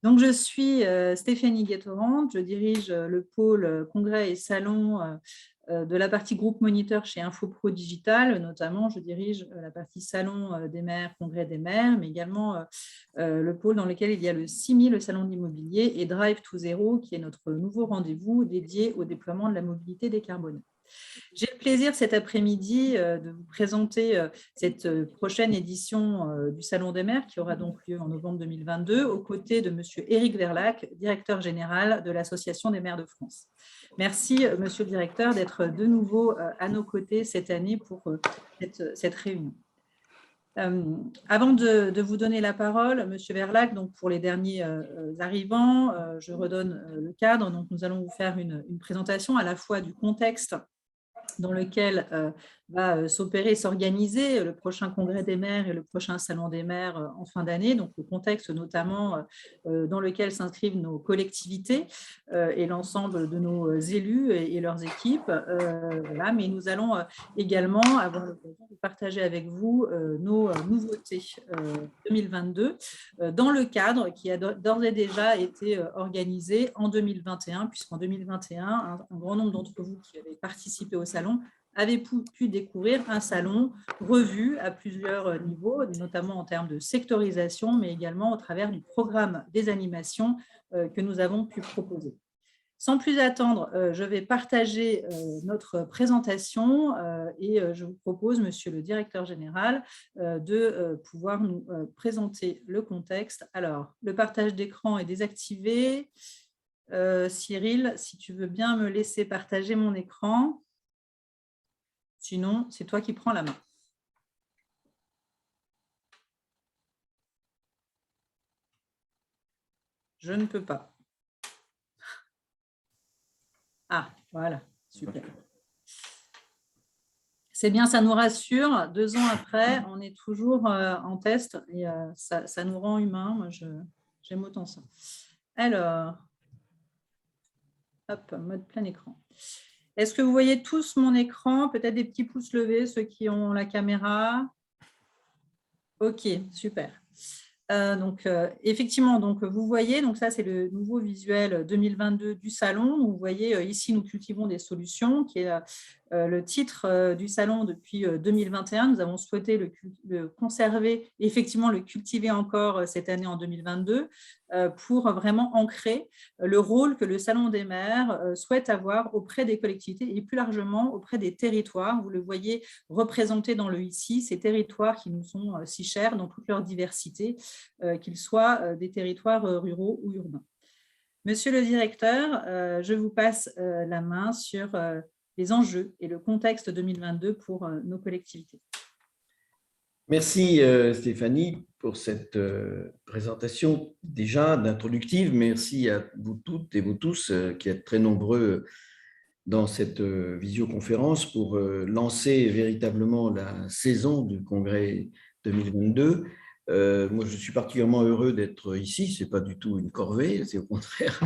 Donc, je suis Stéphanie Guettorand, je dirige le pôle congrès et salon de la partie groupe moniteur chez InfoPro Digital. Notamment, je dirige la partie salon des maires, congrès des maires, mais également le pôle dans lequel il y a le CIMI, le salon de l'immobilier, et Drive to Zero, qui est notre nouveau rendez-vous dédié au déploiement de la mobilité décarbonée. J'ai le plaisir cet après-midi de vous présenter cette prochaine édition du Salon des maires qui aura donc lieu en novembre 2022 aux côtés de M. Éric Verlac, directeur général de l'Association des maires de France. Merci, monsieur le directeur, d'être de nouveau à nos côtés cette année pour cette réunion. Avant de vous donner la parole, monsieur Verlac, donc pour les derniers arrivants, je redonne le cadre. Donc, nous allons vous faire une présentation à la fois du contexte dans lequel va s'opérer, s'organiser le prochain congrès des maires et le prochain salon des maires en fin d'année, donc le contexte notamment dans lequel s'inscrivent nos collectivités et l'ensemble de nos élus et leurs équipes. Voilà. Mais nous allons également avoir l'occasion de partager avec vous nos nouveautés 2022 dans le cadre qui a d'ores et déjà été organisé en 2021, puisqu'en 2021, un grand nombre d'entre vous qui avaient participé au salon avaient pu découvrir un salon revu à plusieurs niveaux, notamment en termes de sectorisation, mais également au travers du programme des animations que nous avons pu proposer. Sans plus attendre, je vais partager notre présentation et je vous propose, monsieur le directeur général, de pouvoir nous présenter le contexte. Alors, le partage d'écran est désactivé. Cyril, si tu veux bien me laisser partager mon écran. Sinon, c'est toi qui prends la main. Je ne peux pas. Ah, voilà, super. C'est bien, ça nous rassure. 2 ans après, on est toujours en test et ça nous rend humains. Moi, j'aime autant ça. Alors, hop, mode plein écran. Est-ce que vous voyez tous mon écran? Peut-être des petits pouces levés, ceux qui ont la caméra. Ok, super. Effectivement, donc, vous voyez, donc ça c'est le nouveau visuel 2022 du salon. Vous voyez ici, nous cultivons des solutions, qui est le titre du salon depuis 2021. Nous avons souhaité le conserver, effectivement le cultiver encore cette année en 2022 pour vraiment ancrer le rôle que le Salon des maires souhaite avoir auprès des collectivités et plus largement auprès des territoires. Vous le voyez représenté dans le ici, ces territoires qui nous sont si chers dans toute leur diversité, qu'ils soient des territoires ruraux ou urbains. Monsieur le directeur, je vous passe la main sur les enjeux et le contexte 2022 pour nos collectivités. Merci Stéphanie pour cette présentation déjà d'introductive. Merci à vous toutes et vous tous qui êtes très nombreux dans cette visioconférence pour lancer véritablement la saison du congrès 2022. Moi, je suis particulièrement heureux d'être ici. Ce n'est pas du tout une corvée, c'est au contraire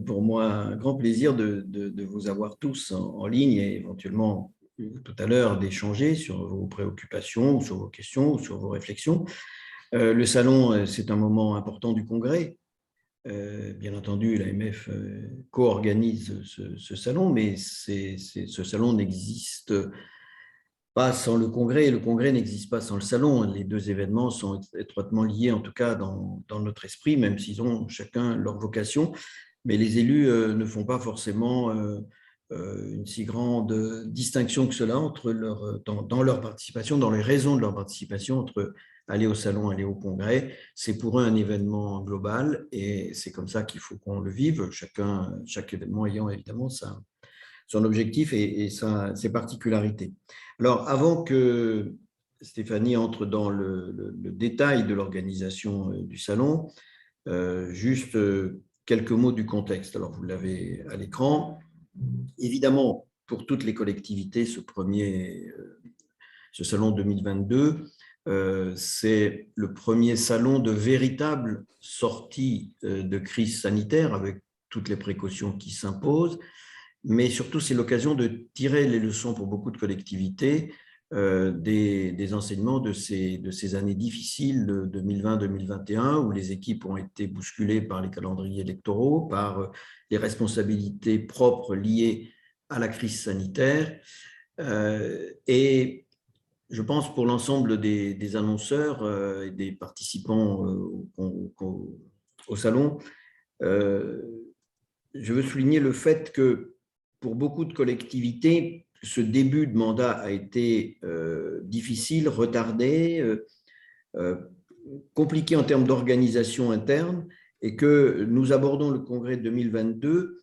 pour moi un grand plaisir de vous avoir tous en ligne et éventuellement tout à l'heure d'échanger sur vos préoccupations, sur vos questions, ou sur vos réflexions. Le salon, c'est un moment important du congrès. Bien entendu, l'AMF co-organise ce salon, mais ce salon n'existe pas sans le congrès, et le congrès n'existe pas sans le salon. Les deux événements sont étroitement liés, en tout cas dans notre esprit, même s'ils ont chacun leur vocation. Mais les élus ne font pas forcément une si grande distinction que cela dans leur participation, dans les raisons de leur participation, entre aller au salon, aller au congrès. C'est pour eux un événement global et c'est comme ça qu'il faut qu'on le vive, chaque événement ayant évidemment son objectif et ses particularités. Alors, avant que Stéphanie entre dans le détail de l'organisation du salon, juste quelques mots du contexte. Alors, vous l'avez à l'écran. Évidemment, pour toutes les collectivités, ce salon 2022, c'est le premier salon de véritable sortie de crise sanitaire avec toutes les précautions qui s'imposent, mais surtout c'est l'occasion de tirer les leçons pour beaucoup de collectivités des enseignements de ces années difficiles de 2020-2021, où les équipes ont été bousculées par les calendriers électoraux, par les responsabilités propres liées à la crise sanitaire. Et je pense pour l'ensemble des annonceurs et des participants au salon, je veux souligner le fait que pour beaucoup de collectivités, ce début de mandat a été difficile, retardé, compliqué en termes d'organisation interne, et que nous abordons le congrès 2022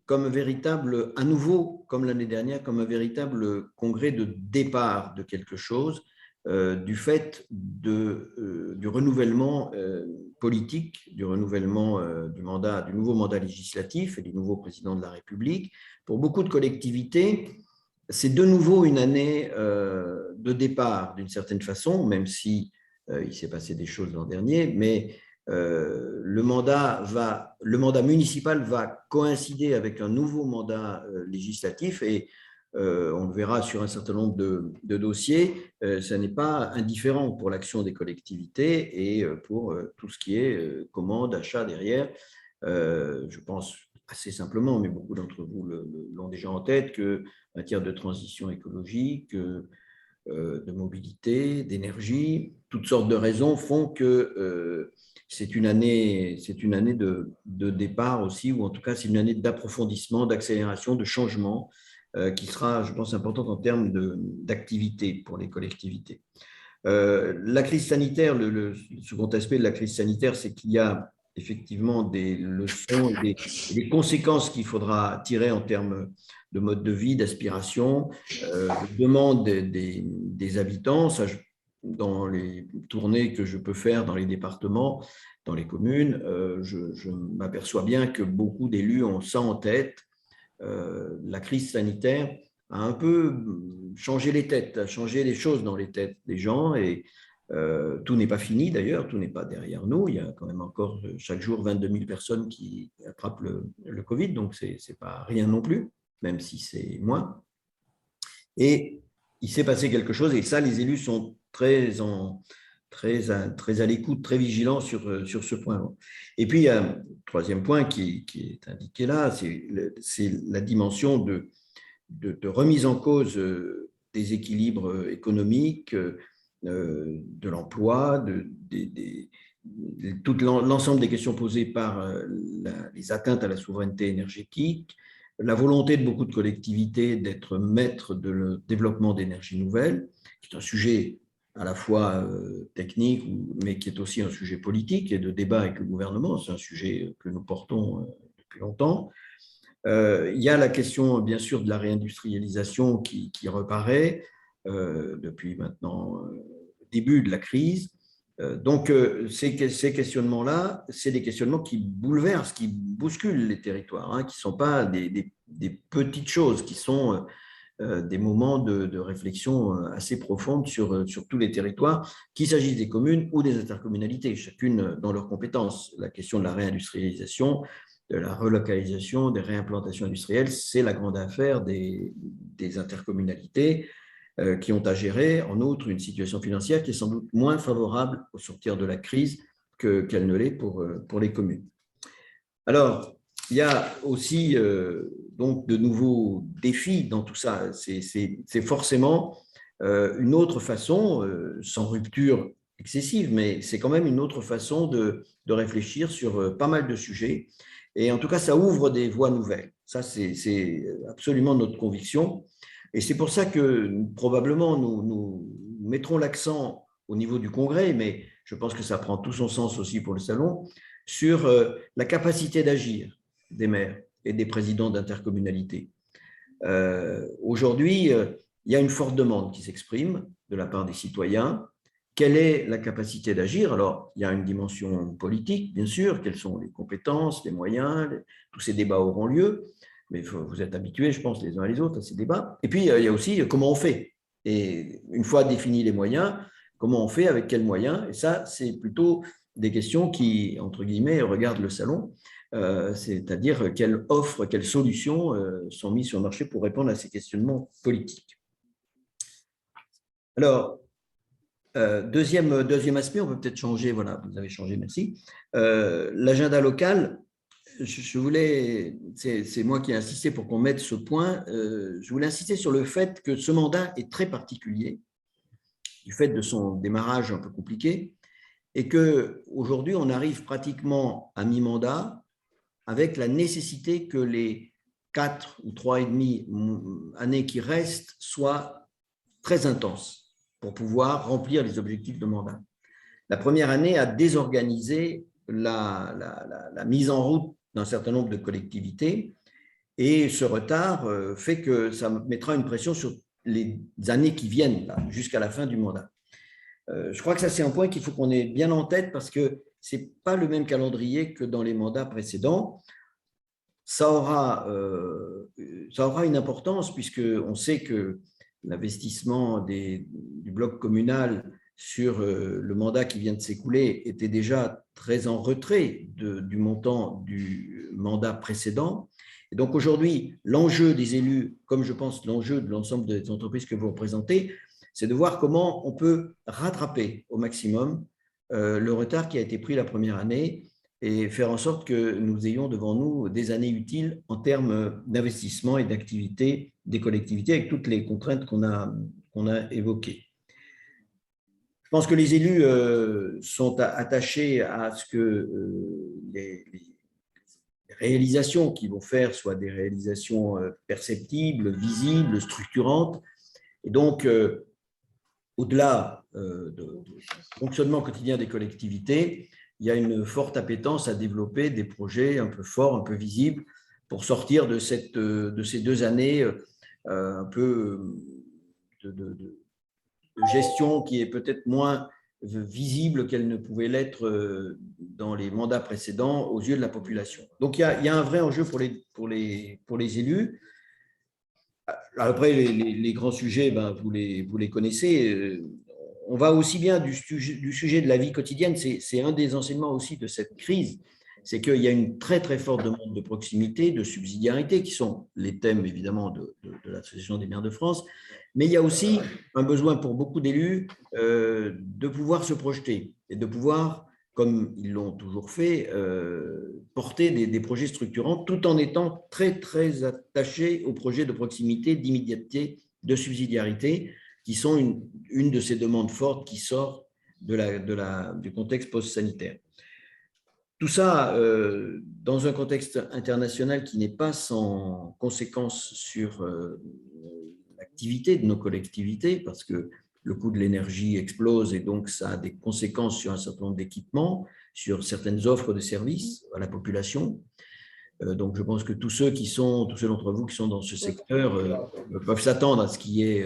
comme un véritable, à nouveau, comme l'année dernière, comme un véritable congrès de départ de quelque chose, du fait du renouvellement politique, du renouvellement du nouveau mandat législatif et du nouveau président de la République. Pour beaucoup de collectivités, c'est de nouveau une année de départ, d'une certaine façon, même si il s'est passé des choses l'an dernier, mais le mandat municipal va coïncider avec un nouveau mandat législatif et on le verra sur un certain nombre de dossiers, ça n'est pas indifférent pour l'action des collectivités et pour tout ce qui est commande, achat derrière. Je pense assez simplement, mais beaucoup d'entre vous l'ont déjà en tête, qu'en matière de transition écologique, de mobilité, d'énergie, toutes sortes de raisons font que c'est une année de départ aussi, ou en tout cas c'est une année d'approfondissement, d'accélération, de changement qui sera, je pense, importante en termes d'activité pour les collectivités. La crise sanitaire, le second aspect de la crise sanitaire, c'est qu'il y a effectivement des leçons et des conséquences qu'il faudra tirer en termes de mode de vie, d'aspiration, de demande des habitants. Ça, dans les tournées que je peux faire dans les départements, dans les communes, je m'aperçois bien que beaucoup d'élus ont ça en tête. La crise sanitaire a un peu changé les têtes, a changé les choses dans les têtes des gens et tout n'est pas fini d'ailleurs, tout n'est pas derrière nous. Il y a quand même encore chaque jour 22 000 personnes qui attrapent le Covid, donc ce n'est pas rien non plus, même si c'est moins. Et il s'est passé quelque chose et ça, les élus sont très à l'écoute, très vigilants sur ce point. Et puis, il y a un troisième point qui est indiqué là, c'est la dimension de remise en cause des équilibres économiques, de l'emploi, tout l'ensemble des questions posées par les atteintes à la souveraineté énergétique, la volonté de beaucoup de collectivités d'être maîtres de le développement d'énergies nouvelles, qui est un sujet à la fois technique, mais qui est aussi un sujet politique et de débat avec le gouvernement. C'est un sujet que nous portons depuis longtemps. Il y a la question, bien sûr, de la réindustrialisation qui reparaît depuis maintenant le début de la crise. Donc, ces questionnements-là, c'est des questionnements qui bouleversent, qui bousculent les territoires, hein, qui ne sont pas des petites choses, qui sont des moments de réflexion assez profonde sur tous les territoires, qu'il s'agisse des communes ou des intercommunalités, chacune dans leurs compétences. La question de la réindustrialisation, de la relocalisation, des réimplantations industrielles, c'est la grande affaire des intercommunalités qui ont à gérer, en outre, une situation financière qui est sans doute moins favorable au sortir de la crise qu'elle ne l'est pour les communes. Alors, il y a aussi donc de nouveaux défis dans tout ça. C'est forcément une autre façon, sans rupture excessive, mais c'est quand même une autre façon de réfléchir sur pas mal de sujets. Et en tout cas, ça ouvre des voies nouvelles. Ça, c'est absolument notre conviction. Et c'est pour ça que probablement nous mettrons l'accent au niveau du congrès, mais je pense que ça prend tout son sens aussi pour le salon, sur la capacité d'agir des maires et des présidents d'intercommunalité. Aujourd'hui, il y a une forte demande qui s'exprime de la part des citoyens. Quelle est la capacité d'agir? Alors, il y a une dimension politique, bien sûr. Quelles sont les compétences, les moyens? Tous ces débats auront lieu. Mais vous êtes habitués, je pense, les uns et les autres à ces débats. Et puis, il y a aussi comment on fait. Et une fois définis les moyens, comment on fait, avec quels moyens? Et ça, c'est plutôt des questions qui, entre guillemets, regardent le salon, c'est-à-dire quelles offres, quelles solutions sont mises sur le marché pour répondre à ces questionnements politiques. Alors, deuxième aspect, on peut peut-être changer, voilà, vous avez changé, merci. L'agenda local, je voulais, c'est moi qui ai insisté pour qu'on mette ce point, je voulais insister sur le fait que ce mandat est très particulier, du fait de son démarrage un peu compliqué, et qu'aujourd'hui, on arrive pratiquement à mi-mandat avec la nécessité que les 4 ou 3,5 années qui restent soient très intenses pour pouvoir remplir les objectifs de mandat. La première année a désorganisé la mise en route d'un certain nombre de collectivités et ce retard fait que ça mettra une pression sur les années qui viennent jusqu'à la fin du mandat. Je crois que ça, c'est un point qu'il faut qu'on ait bien en tête parce que ce n'est pas le même calendrier que dans les mandats précédents. Ça aura une importance puisqu'on sait que l'investissement du bloc communal sur le mandat qui vient de s'écouler était déjà très en retrait du montant du mandat précédent. Et donc aujourd'hui, l'enjeu des élus, comme je pense l'enjeu de l'ensemble des entreprises que vous représentez, c'est de voir comment on peut rattraper au maximum le retard qui a été pris la première année et faire en sorte que nous ayons devant nous des années utiles en termes d'investissement et d'activité des collectivités avec toutes les contraintes qu'on a évoquées. Je pense que les élus sont attachés à ce que les réalisations qu'ils vont faire soient des réalisations perceptibles, visibles, structurantes. Et donc, au-delà du fonctionnement quotidien des collectivités, il y a une forte appétence à développer des projets un peu forts, un peu visibles, pour sortir de ces 2 années un peu de gestion qui est peut-être moins visible qu'elle ne pouvait l'être dans les mandats précédents aux yeux de la population. Donc, il y a un vrai enjeu pour les élus. Après, les grands sujets, vous les connaissez. On va aussi bien du sujet de la vie quotidienne, c'est un des enseignements aussi de cette crise, c'est qu'il y a une très très forte demande de proximité, de subsidiarité, qui sont les thèmes évidemment de l'Association des maires de France, mais il y a aussi un besoin pour beaucoup d'élus de pouvoir se projeter et de pouvoir, comme ils l'ont toujours fait, porter des projets structurants tout en étant très très attachés aux projets de proximité, d'immédiateté, de subsidiarité, qui sont une de ces demandes fortes qui sort du contexte post-sanitaire. Tout ça dans un contexte international qui n'est pas sans conséquences sur l'activité de nos collectivités, parce que le coût de l'énergie explose et donc ça a des conséquences sur un certain nombre d'équipements, sur certaines offres de services à la population. Donc je pense que tous ceux d'entre vous qui sont dans ce secteur peuvent s'attendre à ce qu'il y ait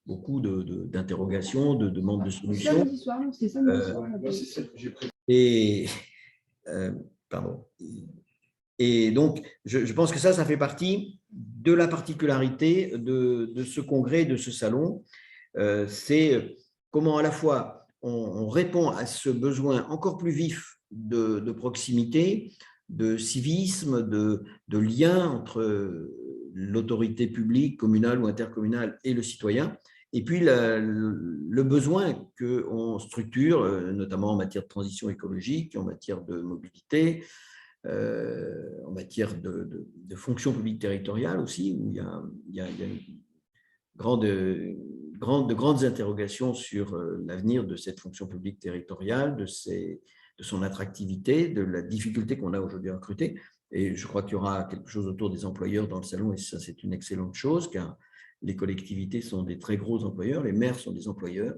beaucoup d'interrogations, de demandes de solutions. Pardon. Et donc, je pense que ça fait partie de la particularité de ce congrès, de ce salon. C'est comment à la fois on répond à ce besoin encore plus vif de proximité, de civisme, de lien entre l'autorité publique, communale ou intercommunale et le citoyen, et puis le besoin qu'on structure, notamment en matière de transition écologique, en matière de mobilité, en matière de fonction publique territoriale aussi, où il y a de grandes interrogations sur l'avenir de cette fonction publique territoriale, de son attractivité, de la difficulté qu'on a aujourd'hui à recruter. Et je crois qu'il y aura quelque chose autour des employeurs dans le salon, et ça, c'est une excellente chose, car les collectivités sont des très gros employeurs, les maires sont des employeurs,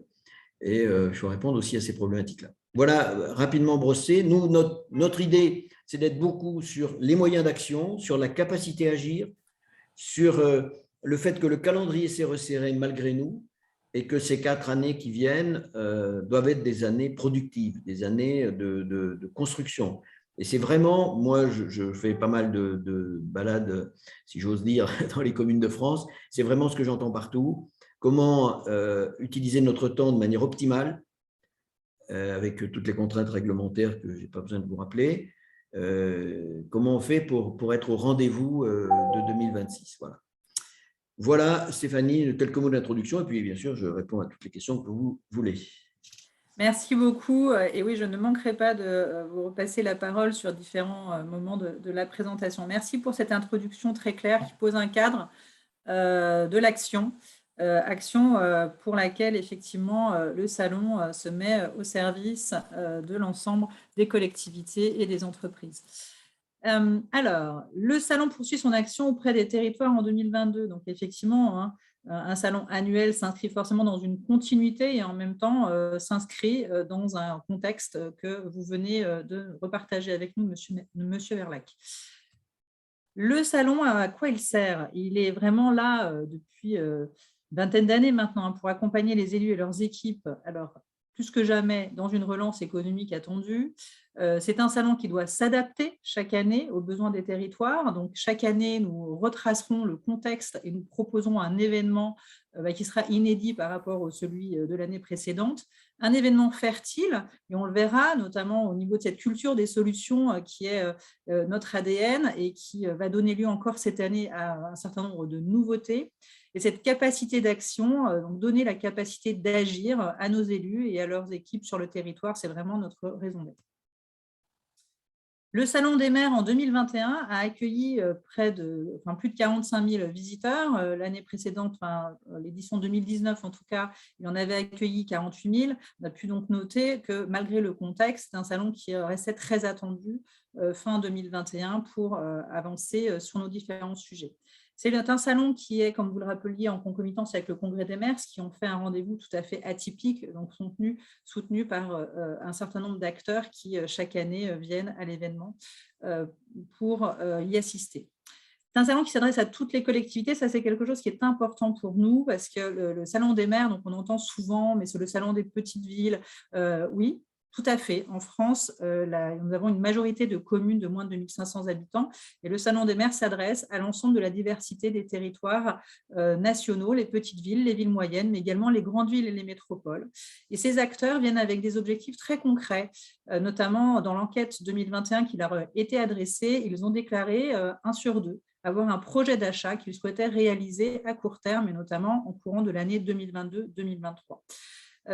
et je vais répondre aussi à ces problématiques-là. Voilà, rapidement brossé. Nous, notre idée, c'est d'être beaucoup sur les moyens d'action, sur la capacité à agir, sur le fait que le calendrier s'est resserré malgré nous, et que ces 4 années qui viennent doivent être des années productives, des années de construction. Et c'est vraiment, moi, je fais pas mal de balades, si j'ose dire, dans les communes de France. C'est vraiment ce que j'entends partout. Comment utiliser notre temps de manière optimale, avec toutes les contraintes réglementaires que je n'ai pas besoin de vous rappeler. Comment on fait pour être au rendez-vous de 2026. Voilà. Voilà, Stéphanie, quelques mots d'introduction, et puis bien sûr, je réponds à toutes les questions que vous voulez. Merci beaucoup. Et oui, je ne manquerai pas de vous repasser la parole sur différents moments de la présentation. Merci pour cette introduction très claire qui pose un cadre de l'action, action pour laquelle effectivement le salon se met au service de l'ensemble des collectivités et des entreprises. Alors, le salon poursuit son action auprès des territoires en 2022. Donc, effectivement, hein, un salon annuel s'inscrit forcément dans une continuité et en même temps s'inscrit dans un contexte que vous venez de repartager avec nous, monsieur Verlac. Le salon, à quoi il sert? Il est vraiment là depuis une vingtaine d'années maintenant hein, pour accompagner les élus et leurs équipes. Alors, plus que jamais, dans une relance économique attendue. C'est un salon qui doit s'adapter chaque année aux besoins des territoires. Donc, chaque année, nous retracerons le contexte et nous proposons un événement qui sera inédit par rapport à celui de l'année précédente. Un événement fertile, et on le verra notamment au niveau de cette culture des solutions qui est notre ADN et qui va donner lieu encore cette année à un certain nombre de nouveautés. Et cette capacité d'action, donc donner la capacité d'agir à nos élus et à leurs équipes sur le territoire, c'est vraiment notre raison d'être. Le Salon des maires en 2021 a accueilli plus de 45 000 visiteurs. L'année précédente, l'édition 2019 en tout cas, il en avait accueilli 48 000. On a pu donc noter que malgré le contexte, c'est un salon qui restait très attendu fin 2021 pour avancer sur nos différents sujets. C'est un salon qui est, comme vous le rappeliez, en concomitance avec le Congrès des maires, qui ont fait un rendez-vous tout à fait atypique, donc soutenu par un certain nombre d'acteurs qui, chaque année, viennent à l'événement pour y assister. C'est un salon qui s'adresse à toutes les collectivités. Ça, c'est quelque chose qui est important pour nous parce que le salon des maires, donc on entend souvent, mais c'est le salon des petites villes. Oui, tout à fait. En France, nous avons une majorité de communes de moins de 2500 habitants et le salon des maires s'adresse à l'ensemble de la diversité des territoires nationaux, les petites villes, les villes moyennes, mais également les grandes villes et les métropoles. Et ces acteurs viennent avec des objectifs très concrets, notamment dans l'enquête 2021 qui leur a été adressée, ils ont déclaré 1 sur 2 avoir un projet d'achat qu'ils souhaitaient réaliser à court terme et notamment en courant de l'année 2022-2023.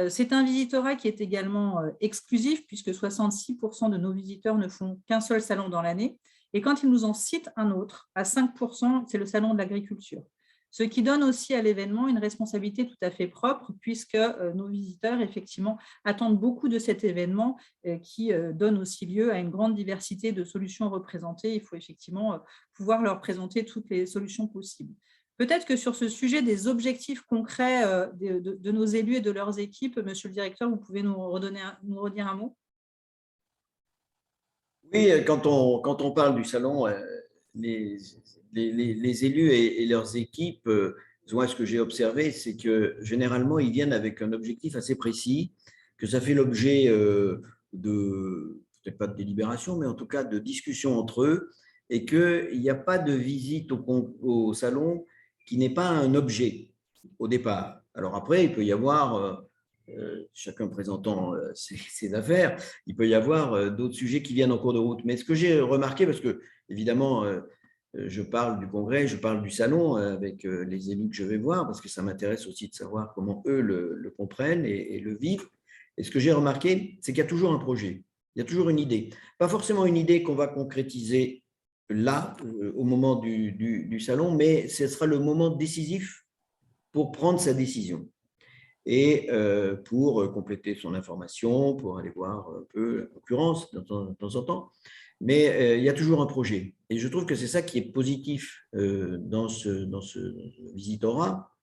C'est un visitorat qui est également exclusif puisque 66% de nos visiteurs ne font qu'un seul salon dans l'année. Et quand ils nous en citent un autre, à 5%, c'est le salon de l'agriculture. Ce qui donne aussi à l'événement une responsabilité tout à fait propre puisque nos visiteurs, effectivement, attendent beaucoup de cet événement qui donne aussi lieu à une grande diversité de solutions représentées. Il faut effectivement pouvoir leur présenter toutes les solutions possibles. Peut-être que sur ce sujet des objectifs concrets de nos élus et de leurs équipes, monsieur le directeur, vous pouvez nous redire un mot? Oui, quand on parle du salon, les élus et leurs équipes, moi, ce que j'ai observé, c'est que généralement, ils viennent avec un objectif assez précis, que ça fait l'objet peut-être pas de délibération, mais en tout cas de discussions entre eux, et qu'il n'y a pas de visite au salon qui n'est pas un objet au départ. Alors après, il peut y avoir, chacun présentant ses affaires, il peut y avoir d'autres sujets qui viennent en cours de route. Mais ce que j'ai remarqué, parce que évidemment, je parle du congrès, je parle du salon avec les élus que je vais voir, parce que ça m'intéresse aussi de savoir comment eux le comprennent et le vivent. Et ce que j'ai remarqué, c'est qu'il y a toujours un projet, il y a toujours une idée. Pas forcément une idée qu'on va concrétiser là, au moment du salon, mais ce sera le moment décisif pour prendre sa décision et pour compléter son information, pour aller voir un peu la concurrence de temps en temps. Mais il y a toujours un projet. Et je trouve que c'est ça qui est positif dans ce visitorat,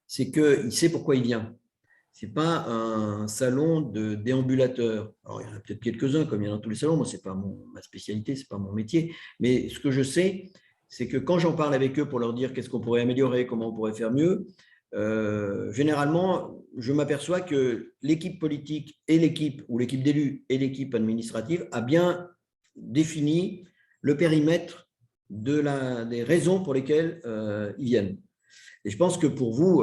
c'est qu'il sait pourquoi il vient. Ce n'est pas un salon de déambulateurs. Alors, il y en a peut-être quelques-uns, comme il y en a dans tous les salons. Moi, ce n'est pas ma spécialité, ce n'est pas mon métier. Mais ce que je sais, c'est que quand j'en parle avec eux pour leur dire qu'est-ce qu'on pourrait améliorer, comment on pourrait faire mieux, généralement, je m'aperçois que l'équipe politique et l'équipe, ou l'équipe d'élus et l'équipe administrative a bien défini le périmètre des raisons pour lesquelles ils viennent. Et je pense que pour vous,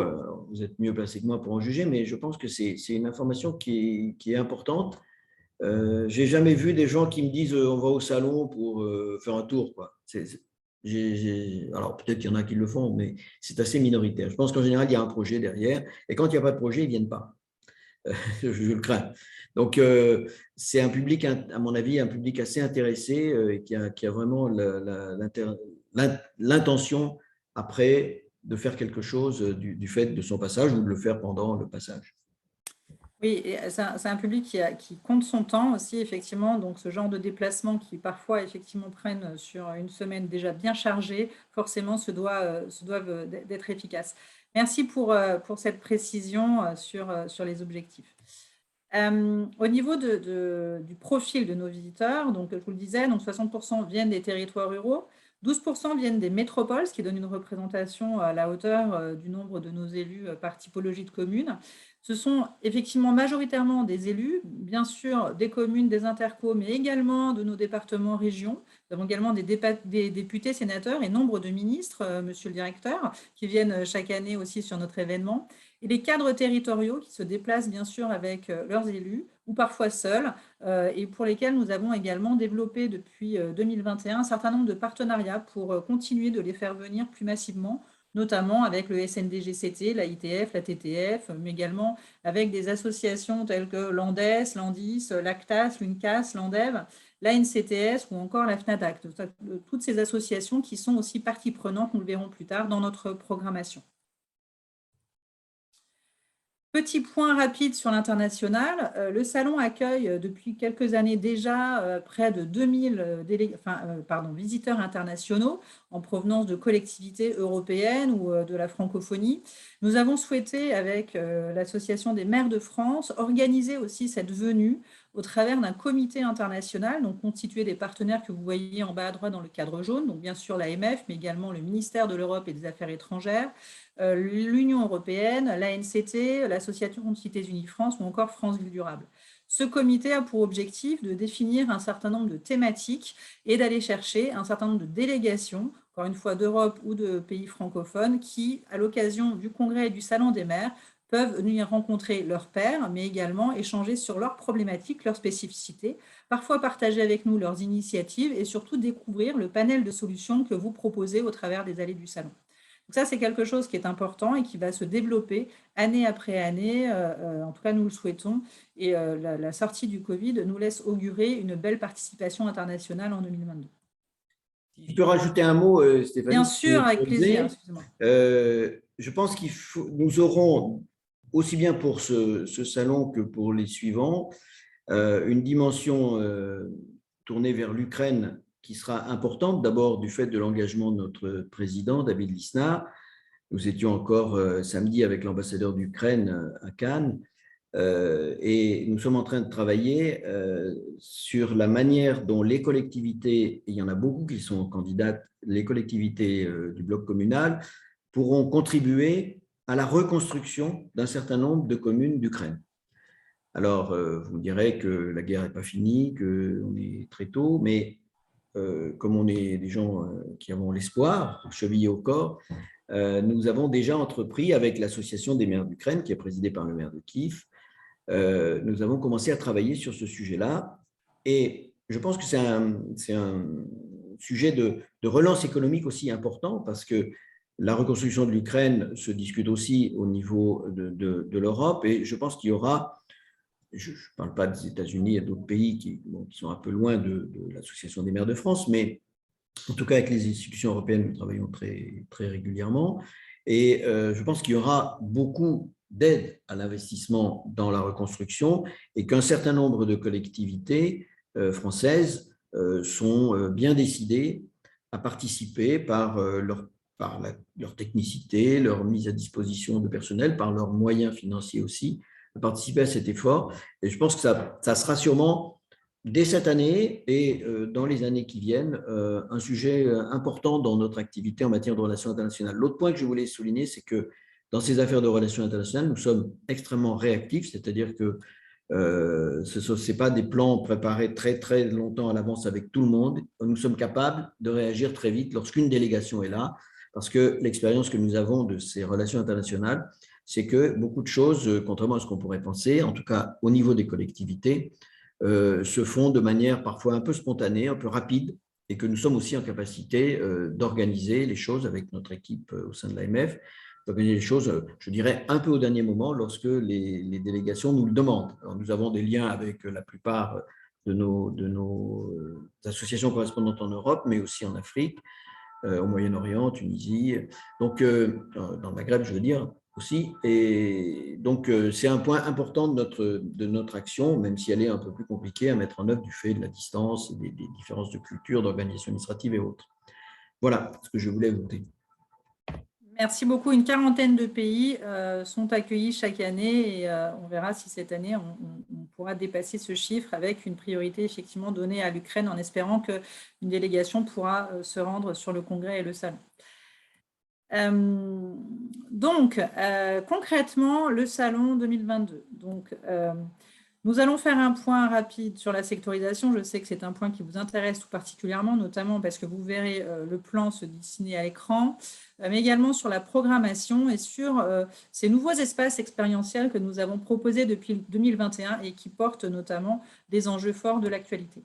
vous êtes mieux placé que moi pour en juger, mais je pense que c'est une information qui est importante. Je n'ai jamais vu des gens qui me disent on va au salon pour faire un tour, quoi. Alors, peut-être qu'il y en a qui le font, mais c'est assez minoritaire. Je pense qu'en général, il y a un projet derrière. Et quand il n'y a pas de projet, ils ne viennent pas. Je le crains. Donc, c'est un public, à mon avis, un public assez intéressé et qui a vraiment l'intention, après, de faire quelque chose du fait de son passage ou de le faire pendant le passage. Oui, et c'est un public qui compte son temps aussi, effectivement. Donc, ce genre de déplacements qui parfois, effectivement, prennent sur une semaine déjà bien chargée, forcément, se doivent d'être efficaces. Merci pour cette précision sur les objectifs. Au niveau du profil de nos visiteurs, donc, je vous le disais, donc 60% viennent des territoires ruraux, 12% viennent des métropoles, ce qui donne une représentation à la hauteur du nombre de nos élus par typologie de communes. Ce sont effectivement majoritairement des élus, bien sûr des communes, des intercos, mais également de nos départements, régions. Nous avons également des députés, sénateurs et nombre de ministres, monsieur le directeur, qui viennent chaque année aussi sur notre événement. Et les cadres territoriaux qui se déplacent bien sûr avec leurs élus ou parfois seuls et pour lesquels nous avons également développé depuis 2021 un certain nombre de partenariats pour continuer de les faire venir plus massivement, notamment avec le SNDGCT, la ITF, la TTF, mais également avec des associations telles que l'ANDES, l'ANDIS, l'ACTAS, l'UNCAS, l'ANDEV, l'ANCTS ou encore la FNADAC. Toutes ces associations qui sont aussi partie prenante, nous le verrons plus tard, dans notre programmation. Petit point rapide sur l'international, le salon accueille depuis quelques années déjà près de 2000 visiteurs internationaux en provenance de collectivités européennes ou de la francophonie. Nous avons souhaité, avec l'Association des maires de France, organiser aussi cette venue au travers d'un comité international, donc constitué des partenaires que vous voyez en bas à droite dans le cadre jaune, donc bien sûr l'AMF, mais également le ministère de l'Europe et des Affaires étrangères, l'Union européenne, l'ANCT, l'Association Cités Unies France ou encore France Ville Durable. Ce comité a pour objectif de définir un certain nombre de thématiques et d'aller chercher un certain nombre de délégations, encore une fois d'Europe ou de pays francophones, qui, à l'occasion du congrès et du salon des maires, peuvent venir rencontrer leurs pairs, mais également échanger sur leurs problématiques, leurs spécificités, parfois partager avec nous leurs initiatives et surtout découvrir le panel de solutions que vous proposez au travers des allées du salon. Donc ça, c'est quelque chose qui est important et qui va se développer année après année. En tout cas, nous le souhaitons. Et la sortie du Covid nous laisse augurer une belle participation internationale en 2022. Si je peux rajouter un mot, Stéphanie. Bien sûr, avec plaisir. Excusez-moi. Je pense nous aurons, aussi bien pour ce salon que pour les suivants, une dimension tournée vers l'Ukraine qui sera importante, d'abord du fait de l'engagement de notre président, David Lisnard. Nous étions encore samedi avec l'ambassadeur d'Ukraine à Cannes et nous sommes en train de travailler sur la manière dont les collectivités, et il y en a beaucoup qui sont candidates, les collectivités du bloc communal, pourront contribuer à la reconstruction d'un certain nombre de communes d'Ukraine. Alors, vous me direz que la guerre n'est pas finie, qu'on est très tôt, mais comme on est des gens qui avons l'espoir, chevillés au corps, nous avons déjà entrepris avec l'Association des maires d'Ukraine, qui est présidée par le maire de Kiev, nous avons commencé à travailler sur ce sujet-là. Et je pense que c'est un sujet de relance économique aussi important parce que la reconstruction de l'Ukraine se discute aussi au niveau de l'Europe. Et je pense qu'il y aura, je ne parle pas des États-Unis et d'autres pays qui sont un peu loin de l'Association des maires de France, mais en tout cas avec les institutions européennes, nous travaillons très, très régulièrement. Et je pense qu'il y aura beaucoup d'aide à l'investissement dans la reconstruction et qu'un certain nombre de collectivités françaises sont bien décidées à participer par leur technicité, leur mise à disposition de personnel, par leurs moyens financiers aussi, à participer à cet effort. Et je pense que ça sera sûrement, dès cette année et dans les années qui viennent, un sujet important dans notre activité en matière de relations internationales. L'autre point que je voulais souligner, c'est que dans ces affaires de relations internationales, nous sommes extrêmement réactifs, c'est-à-dire que ce n'est pas des plans préparés très, très longtemps à l'avance avec tout le monde. Nous sommes capables de réagir très vite lorsqu'une délégation est là, parce que l'expérience que nous avons de ces relations internationales, c'est que beaucoup de choses, contrairement à ce qu'on pourrait penser, en tout cas au niveau des collectivités, se font de manière parfois un peu spontanée, un peu rapide, et que nous sommes aussi en capacité d'organiser les choses avec notre équipe au sein de l'AMF, d'organiser les choses, je dirais, un peu au dernier moment lorsque les délégations nous le demandent. Alors, nous avons des liens avec la plupart de nos associations correspondantes en Europe, mais aussi en Afrique, au Moyen-Orient, Tunisie, donc dans le Maghreb, je veux dire, aussi. Et donc, c'est un point important de notre action, même si elle est un peu plus compliquée à mettre en œuvre du fait de la distance, des différences de culture, d'organisation administrative et autres. Voilà ce que je voulais vous dire. Merci beaucoup. Une quarantaine de pays sont accueillis chaque année et on verra si cette année, on pourra dépasser ce chiffre avec une priorité effectivement donnée à l'Ukraine en espérant qu'une délégation pourra se rendre sur le congrès et le salon. Donc, concrètement, le salon 2022. Donc, nous allons faire un point rapide sur la sectorisation. Je sais que c'est un point qui vous intéresse tout particulièrement, notamment parce que vous verrez le plan se dessiner à l'écran, mais également sur la programmation et sur ces nouveaux espaces expérientiels que nous avons proposés depuis 2021 et qui portent notamment des enjeux forts de l'actualité.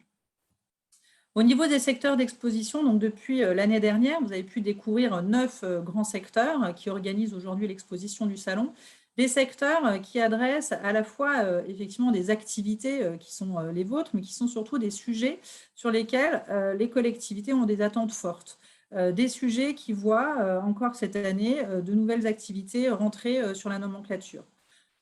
Au niveau des secteurs d'exposition, donc depuis l'année dernière, vous avez pu découvrir 9 grands secteurs qui organisent aujourd'hui l'exposition du salon. Des secteurs qui adressent à la fois effectivement des activités qui sont les vôtres, mais qui sont surtout des sujets sur lesquels les collectivités ont des attentes fortes. Des sujets qui voient encore cette année de nouvelles activités rentrer sur la nomenclature.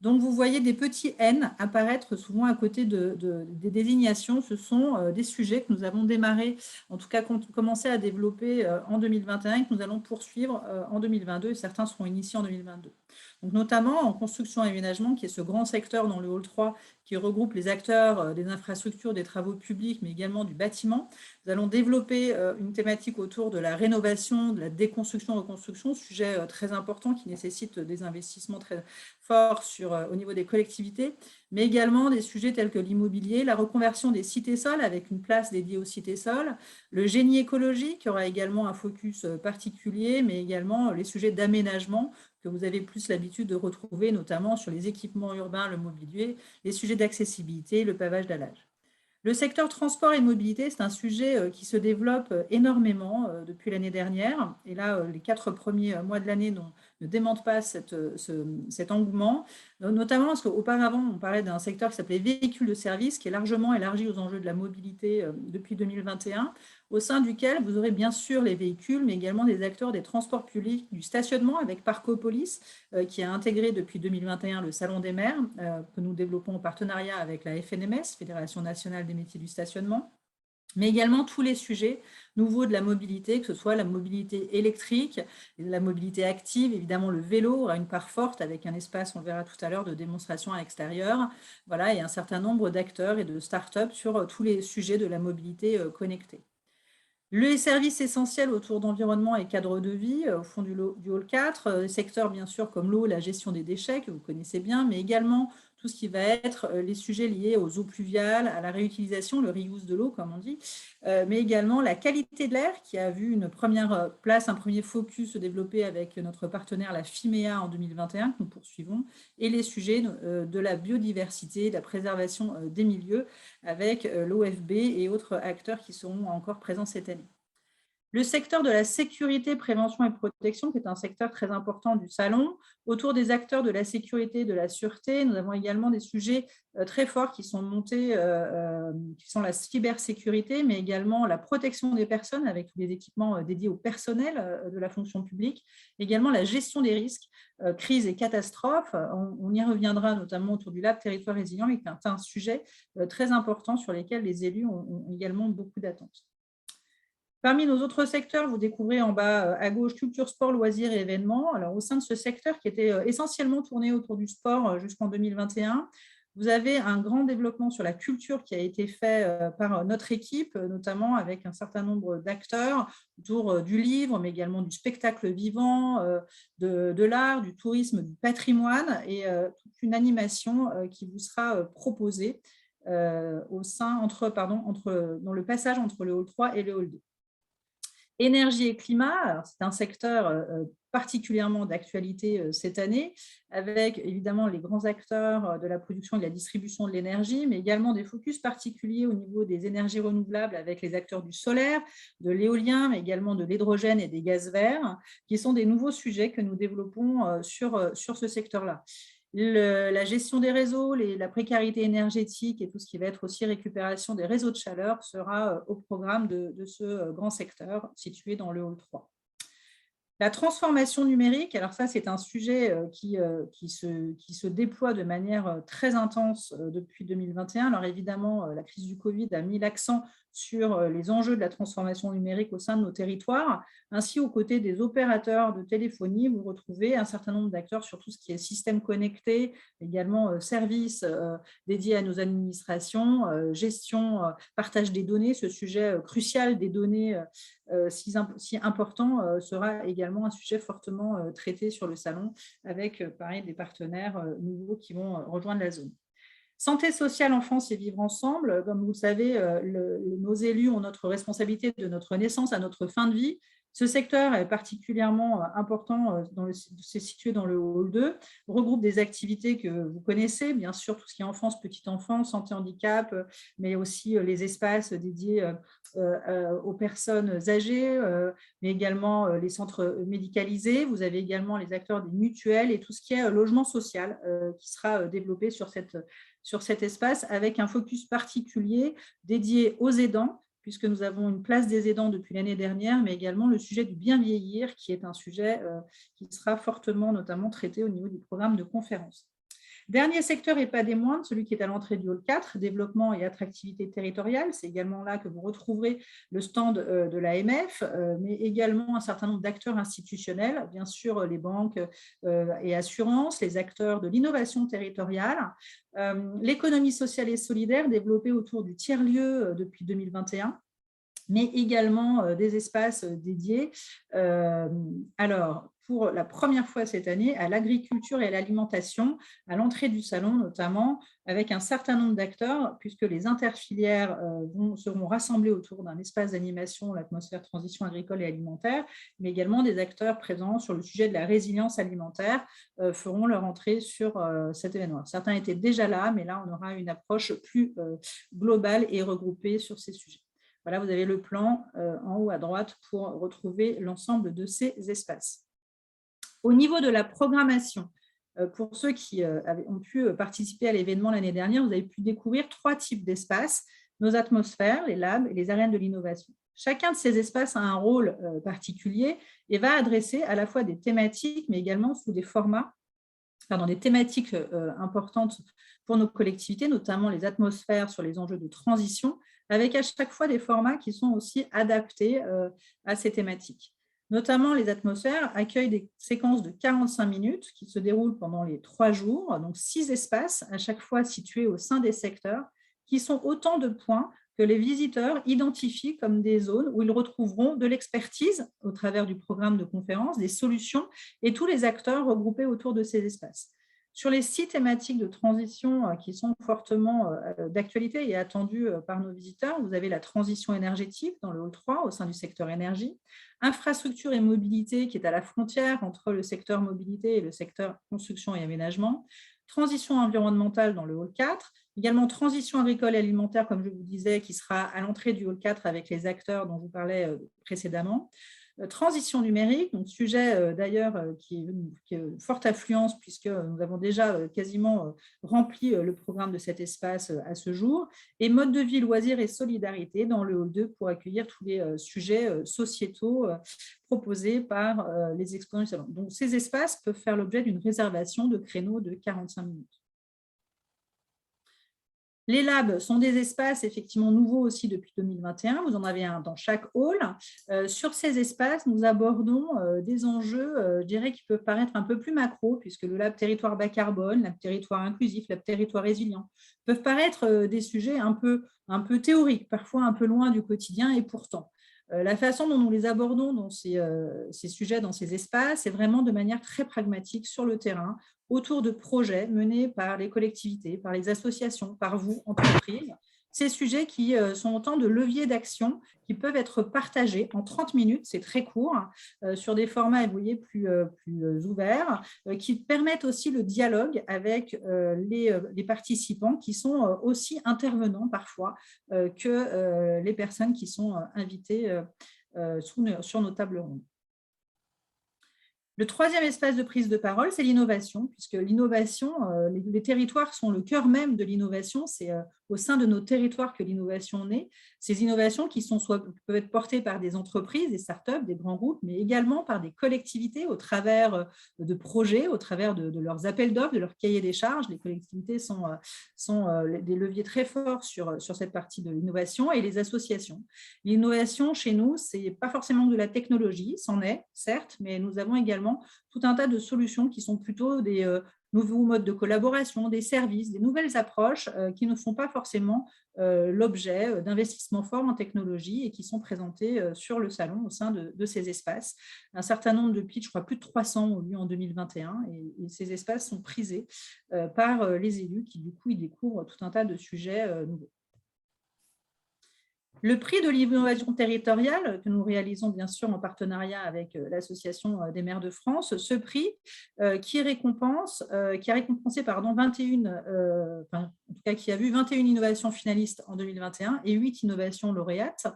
Donc, vous voyez des petits N apparaître souvent à côté des désignations. Ce sont des sujets que nous avons démarré, en tout cas commencé à développer en 2021 et que nous allons poursuivre en 2022 et certains seront initiés en 2022. Donc, notamment en construction et aménagement, qui est ce grand secteur dans le hall 3 qui regroupe les acteurs des infrastructures, des travaux publics, mais également du bâtiment. Nous allons développer une thématique autour de la rénovation, de la déconstruction-reconstruction, sujet très important qui nécessite des investissements très forts au niveau des collectivités, mais également des sujets tels que l'immobilier, la reconversion des cités-sols avec une place dédiée aux cités-sols, le génie écologique qui aura également un focus particulier, mais également les sujets d'aménagement que vous avez plus l'habitude de retrouver, notamment sur les équipements urbains, le mobilier, les sujets d'accessibilité, le pavage d'allage. Le secteur transport et mobilité, c'est un sujet qui se développe énormément depuis l'année dernière. Et là, les 4 premiers mois de l'année ne démentent pas cet engouement, notamment parce qu'auparavant, on parlait d'un secteur qui s'appelait véhicules de service, qui est largement élargi aux enjeux de la mobilité depuis 2021, au sein duquel vous aurez bien sûr les véhicules, mais également des acteurs des transports publics, du stationnement avec Parcopolis, qui a intégré depuis 2021 le Salon des maires, que nous développons en partenariat avec la FNMS, Fédération nationale des métiers du stationnement, mais également tous les sujets nouveaux de la mobilité, que ce soit la mobilité électrique, la mobilité active, évidemment le vélo aura une part forte avec un espace, on le verra tout à l'heure, de démonstration à l'extérieur. Voilà, et un certain nombre d'acteurs et de start-up sur tous les sujets de la mobilité connectée. Les services essentiels autour d'environnement et cadre de vie, au fond du hall 4, secteurs bien sûr comme l'eau, la gestion des déchets, que vous connaissez bien, mais également tout ce qui va être les sujets liés aux eaux pluviales, à la réutilisation, le reuse de l'eau, comme on dit, mais également la qualité de l'air, qui a vu une première place, un premier focus se développer avec notre partenaire, la FIMEA, en 2021, que nous poursuivons, et les sujets de la biodiversité, de la préservation des milieux, avec l'OFB et autres acteurs qui seront encore présents cette année. Le secteur de la sécurité, prévention et protection, qui est un secteur très important du salon. Autour des acteurs de la sécurité et de la sûreté, nous avons également des sujets très forts qui sont montés, qui sont la cybersécurité, mais également la protection des personnes avec tous les équipements dédiés au personnel de la fonction publique, également la gestion des risques, crise et catastrophes. On y reviendra notamment autour du Lab Territoire Résilient, qui est un sujet très important sur lesquels les élus ont également beaucoup d'attentes. Parmi nos autres secteurs, vous découvrez en bas à gauche culture, sport, loisirs et événements. Alors, au sein de ce secteur qui était essentiellement tourné autour du sport jusqu'en 2021, vous avez un grand développement sur la culture qui a été fait par notre équipe, notamment avec un certain nombre d'acteurs autour du livre, mais également du spectacle vivant, de l'art, du tourisme, du patrimoine et toute une animation qui vous sera proposée dans le passage entre le hall 3 et le hall 2. Énergie et climat, c'est un secteur particulièrement d'actualité cette année, avec évidemment les grands acteurs de la production et de la distribution de l'énergie, mais également des focus particuliers au niveau des énergies renouvelables avec les acteurs du solaire, de l'éolien, mais également de l'hydrogène et des gaz verts, qui sont des nouveaux sujets que nous développons sur ce secteur-là. La gestion des réseaux, la précarité énergétique et tout ce qui va être aussi récupération des réseaux de chaleur sera au programme de ce grand secteur situé dans le hall 3. La transformation numérique, alors ça, c'est un sujet qui se déploie de manière très intense depuis 2021. Alors évidemment, la crise du Covid a mis l'accent sur les enjeux de la transformation numérique au sein de nos territoires. Ainsi, aux côtés des opérateurs de téléphonie, vous retrouvez un certain nombre d'acteurs sur tout ce qui est système connecté, également services dédiés à nos administrations, gestion, partage des données, ce sujet crucial des données si important sera également un sujet fortement traité sur le salon avec, pareil, des partenaires nouveaux qui vont rejoindre la zone. Santé sociale, enfance et vivre ensemble. Comme vous le savez, nos élus ont notre responsabilité de notre naissance à notre fin de vie. Ce secteur est particulièrement important, c'est situé dans le hall 2, regroupe des activités que vous connaissez, bien sûr, tout ce qui est enfance, petite enfance, santé, handicap, mais aussi les espaces dédiés aux personnes âgées, mais également les centres médicalisés. Vous avez également les acteurs des mutuelles et tout ce qui est logement social qui sera développé sur cet espace avec un focus particulier dédié aux aidants, puisque nous avons une place des aidants depuis l'année dernière, mais également le sujet du bien vieillir, qui est un sujet qui sera fortement notamment traité au niveau du programme de conférence. Dernier secteur et pas des moindres, celui qui est à l'entrée du hall 4, développement et attractivité territoriale. C'est également là que vous retrouverez le stand de l'AMF, mais également un certain nombre d'acteurs institutionnels, bien sûr les banques et assurances, les acteurs de l'innovation territoriale, l'économie sociale et solidaire développée autour du tiers-lieu depuis 2021, mais également des espaces dédiés. Alors, pour la première fois cette année, à l'agriculture et à l'alimentation, à l'entrée du salon notamment, avec un certain nombre d'acteurs, puisque les interfilières seront rassemblés autour d'un espace d'animation, l'atmosphère transition agricole et alimentaire, mais également des acteurs présents sur le sujet de la résilience alimentaire feront leur entrée sur cet événement. Certains étaient déjà là, mais là, on aura une approche plus globale et regroupée sur ces sujets. Voilà, vous avez le plan en haut à droite pour retrouver l'ensemble de ces espaces. Au niveau de la programmation, pour ceux qui ont pu participer à l'événement l'année dernière, vous avez pu découvrir 3 types d'espaces, nos atmosphères, les labs et les arènes de l'innovation. Chacun de ces espaces a un rôle particulier et va adresser à la fois des thématiques, mais également sous des formats, des thématiques importantes pour nos collectivités, notamment les atmosphères sur les enjeux de transition, avec à chaque fois des formats qui sont aussi adaptés à ces thématiques. Notamment, les atmosphères accueillent des séquences de 45 minutes qui se déroulent pendant les 3 jours, donc 6 espaces à chaque fois situés au sein des secteurs, qui sont autant de points que les visiteurs identifient comme des zones où ils retrouveront de l'expertise au travers du programme de conférence, des solutions et tous les acteurs regroupés autour de ces espaces. Sur les 6 thématiques de transition qui sont fortement d'actualité et attendues par nos visiteurs, vous avez la transition énergétique dans le hall 3 au sein du secteur énergie, infrastructure et mobilité qui est à la frontière entre le secteur mobilité et le secteur construction et aménagement, transition environnementale dans le hall 4, également transition agricole et alimentaire, comme je vous disais, qui sera à l'entrée du hall 4 avec les acteurs dont je vous parlais précédemment. Transition numérique, donc sujet d'ailleurs qui est une forte affluence puisque nous avons déjà quasiment rempli le programme de cet espace à ce jour, et mode de vie, loisirs et solidarité dans le hall 2 pour accueillir tous les sujets sociétaux proposés par les exposants du salon. Donc ces espaces peuvent faire l'objet d'une réservation de créneaux de 45 minutes. Les labs sont des espaces effectivement nouveaux aussi depuis 2021. Vous en avez un dans chaque hall. Sur ces espaces, nous abordons des enjeux, je dirais, qui peuvent paraître un peu plus macro, puisque le lab territoire bas carbone, lab territoire inclusif, lab territoire résilient, peuvent paraître des sujets un peu théoriques, parfois un peu loin du quotidien, et pourtant. La façon dont nous les abordons dans ces sujets, dans ces espaces, c'est vraiment de manière très pragmatique sur le terrain, autour de projets menés par les collectivités, par les associations, par vous, entreprises. ces sujets qui sont autant de leviers d'action qui peuvent être partagés en 30 minutes, c'est très court, sur des formats, vous voyez, plus ouverts, qui permettent aussi le dialogue avec les participants qui sont aussi intervenants parfois que les personnes qui sont invitées sur nos tables rondes. Le troisième espace de prise de parole, c'est l'innovation, puisque l'innovation, les territoires sont le cœur même de l'innovation. C'est au sein de nos territoires que l'innovation naît. Ces innovations qui peuvent être portées par des entreprises, des startups, des grands groupes, mais également par des collectivités au travers de projets, au travers de leurs appels d'offres, de leurs cahiers des charges. Les collectivités sont des leviers très forts sur cette partie de l'innovation, et les associations. L'innovation chez nous, ce n'est pas forcément de la technologie, c'en est, certes, mais nous avons également tout un tas de solutions qui sont plutôt des nouveaux modes de collaboration, des services, des nouvelles approches qui ne font pas forcément l'objet d'investissements forts en technologie et qui sont présentés sur le salon au sein de ces espaces. Un certain nombre de pitchs, je crois plus de 300 ont lieu en 2021, et ces espaces sont prisés par les élus qui, du coup, y découvrent tout un tas de sujets nouveaux. Le prix de l'innovation territoriale, que nous réalisons bien sûr en partenariat avec l'Association des maires de France, ce prix qui a récompensé 21, en tout cas qui a vu 21 innovations finalistes en 2021 et 8 innovations lauréates.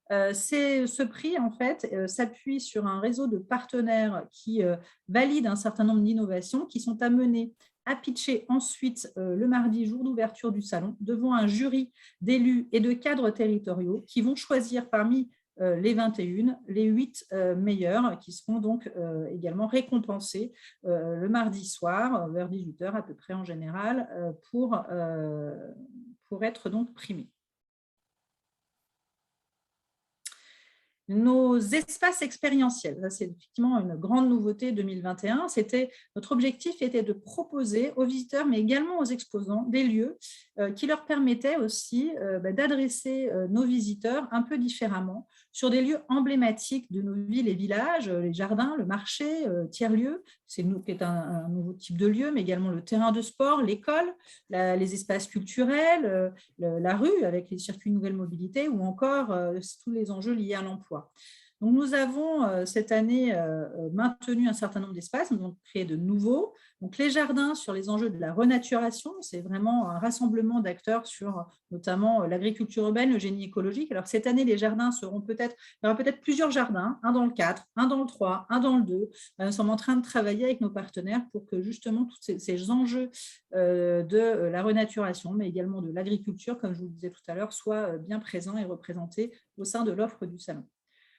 Ce prix, en fait, s'appuie sur un réseau de partenaires qui valident un certain nombre d'innovations qui sont amenées à pitcher ensuite le mardi, jour d'ouverture du salon, devant un jury d'élus et de cadres territoriaux qui vont choisir parmi les 21, les 8 meilleurs qui seront donc également récompensés le mardi soir, vers 18h à peu près en général, pour être donc primés. Nos espaces expérientiels, c'est effectivement une grande nouveauté 2021. Notre objectif était de proposer aux visiteurs, mais également aux exposants, des lieux qui leur permettaient aussi d'adresser nos visiteurs un peu différemment sur des lieux emblématiques de nos villes et villages, les jardins, le marché, tiers-lieux, qui est un nouveau type de lieu, mais également le terrain de sport, l'école, les espaces culturels, la rue avec les circuits nouvelle mobilité ou encore tous les enjeux liés à l'emploi. Donc, nous avons cette année maintenu un certain nombre d'espaces, nous avons créé de nouveaux. Donc, les jardins sur les enjeux de la renaturation, c'est vraiment un rassemblement d'acteurs sur notamment l'agriculture urbaine, le génie écologique. Alors, cette année, les jardins il y aura peut-être plusieurs jardins, un dans le 4, un dans le 3, un dans le 2. Nous sommes en train de travailler avec nos partenaires pour que justement tous ces enjeux de la renaturation, mais également de l'agriculture, comme je vous le disais tout à l'heure, soient bien présents et représentés au sein de l'offre du salon.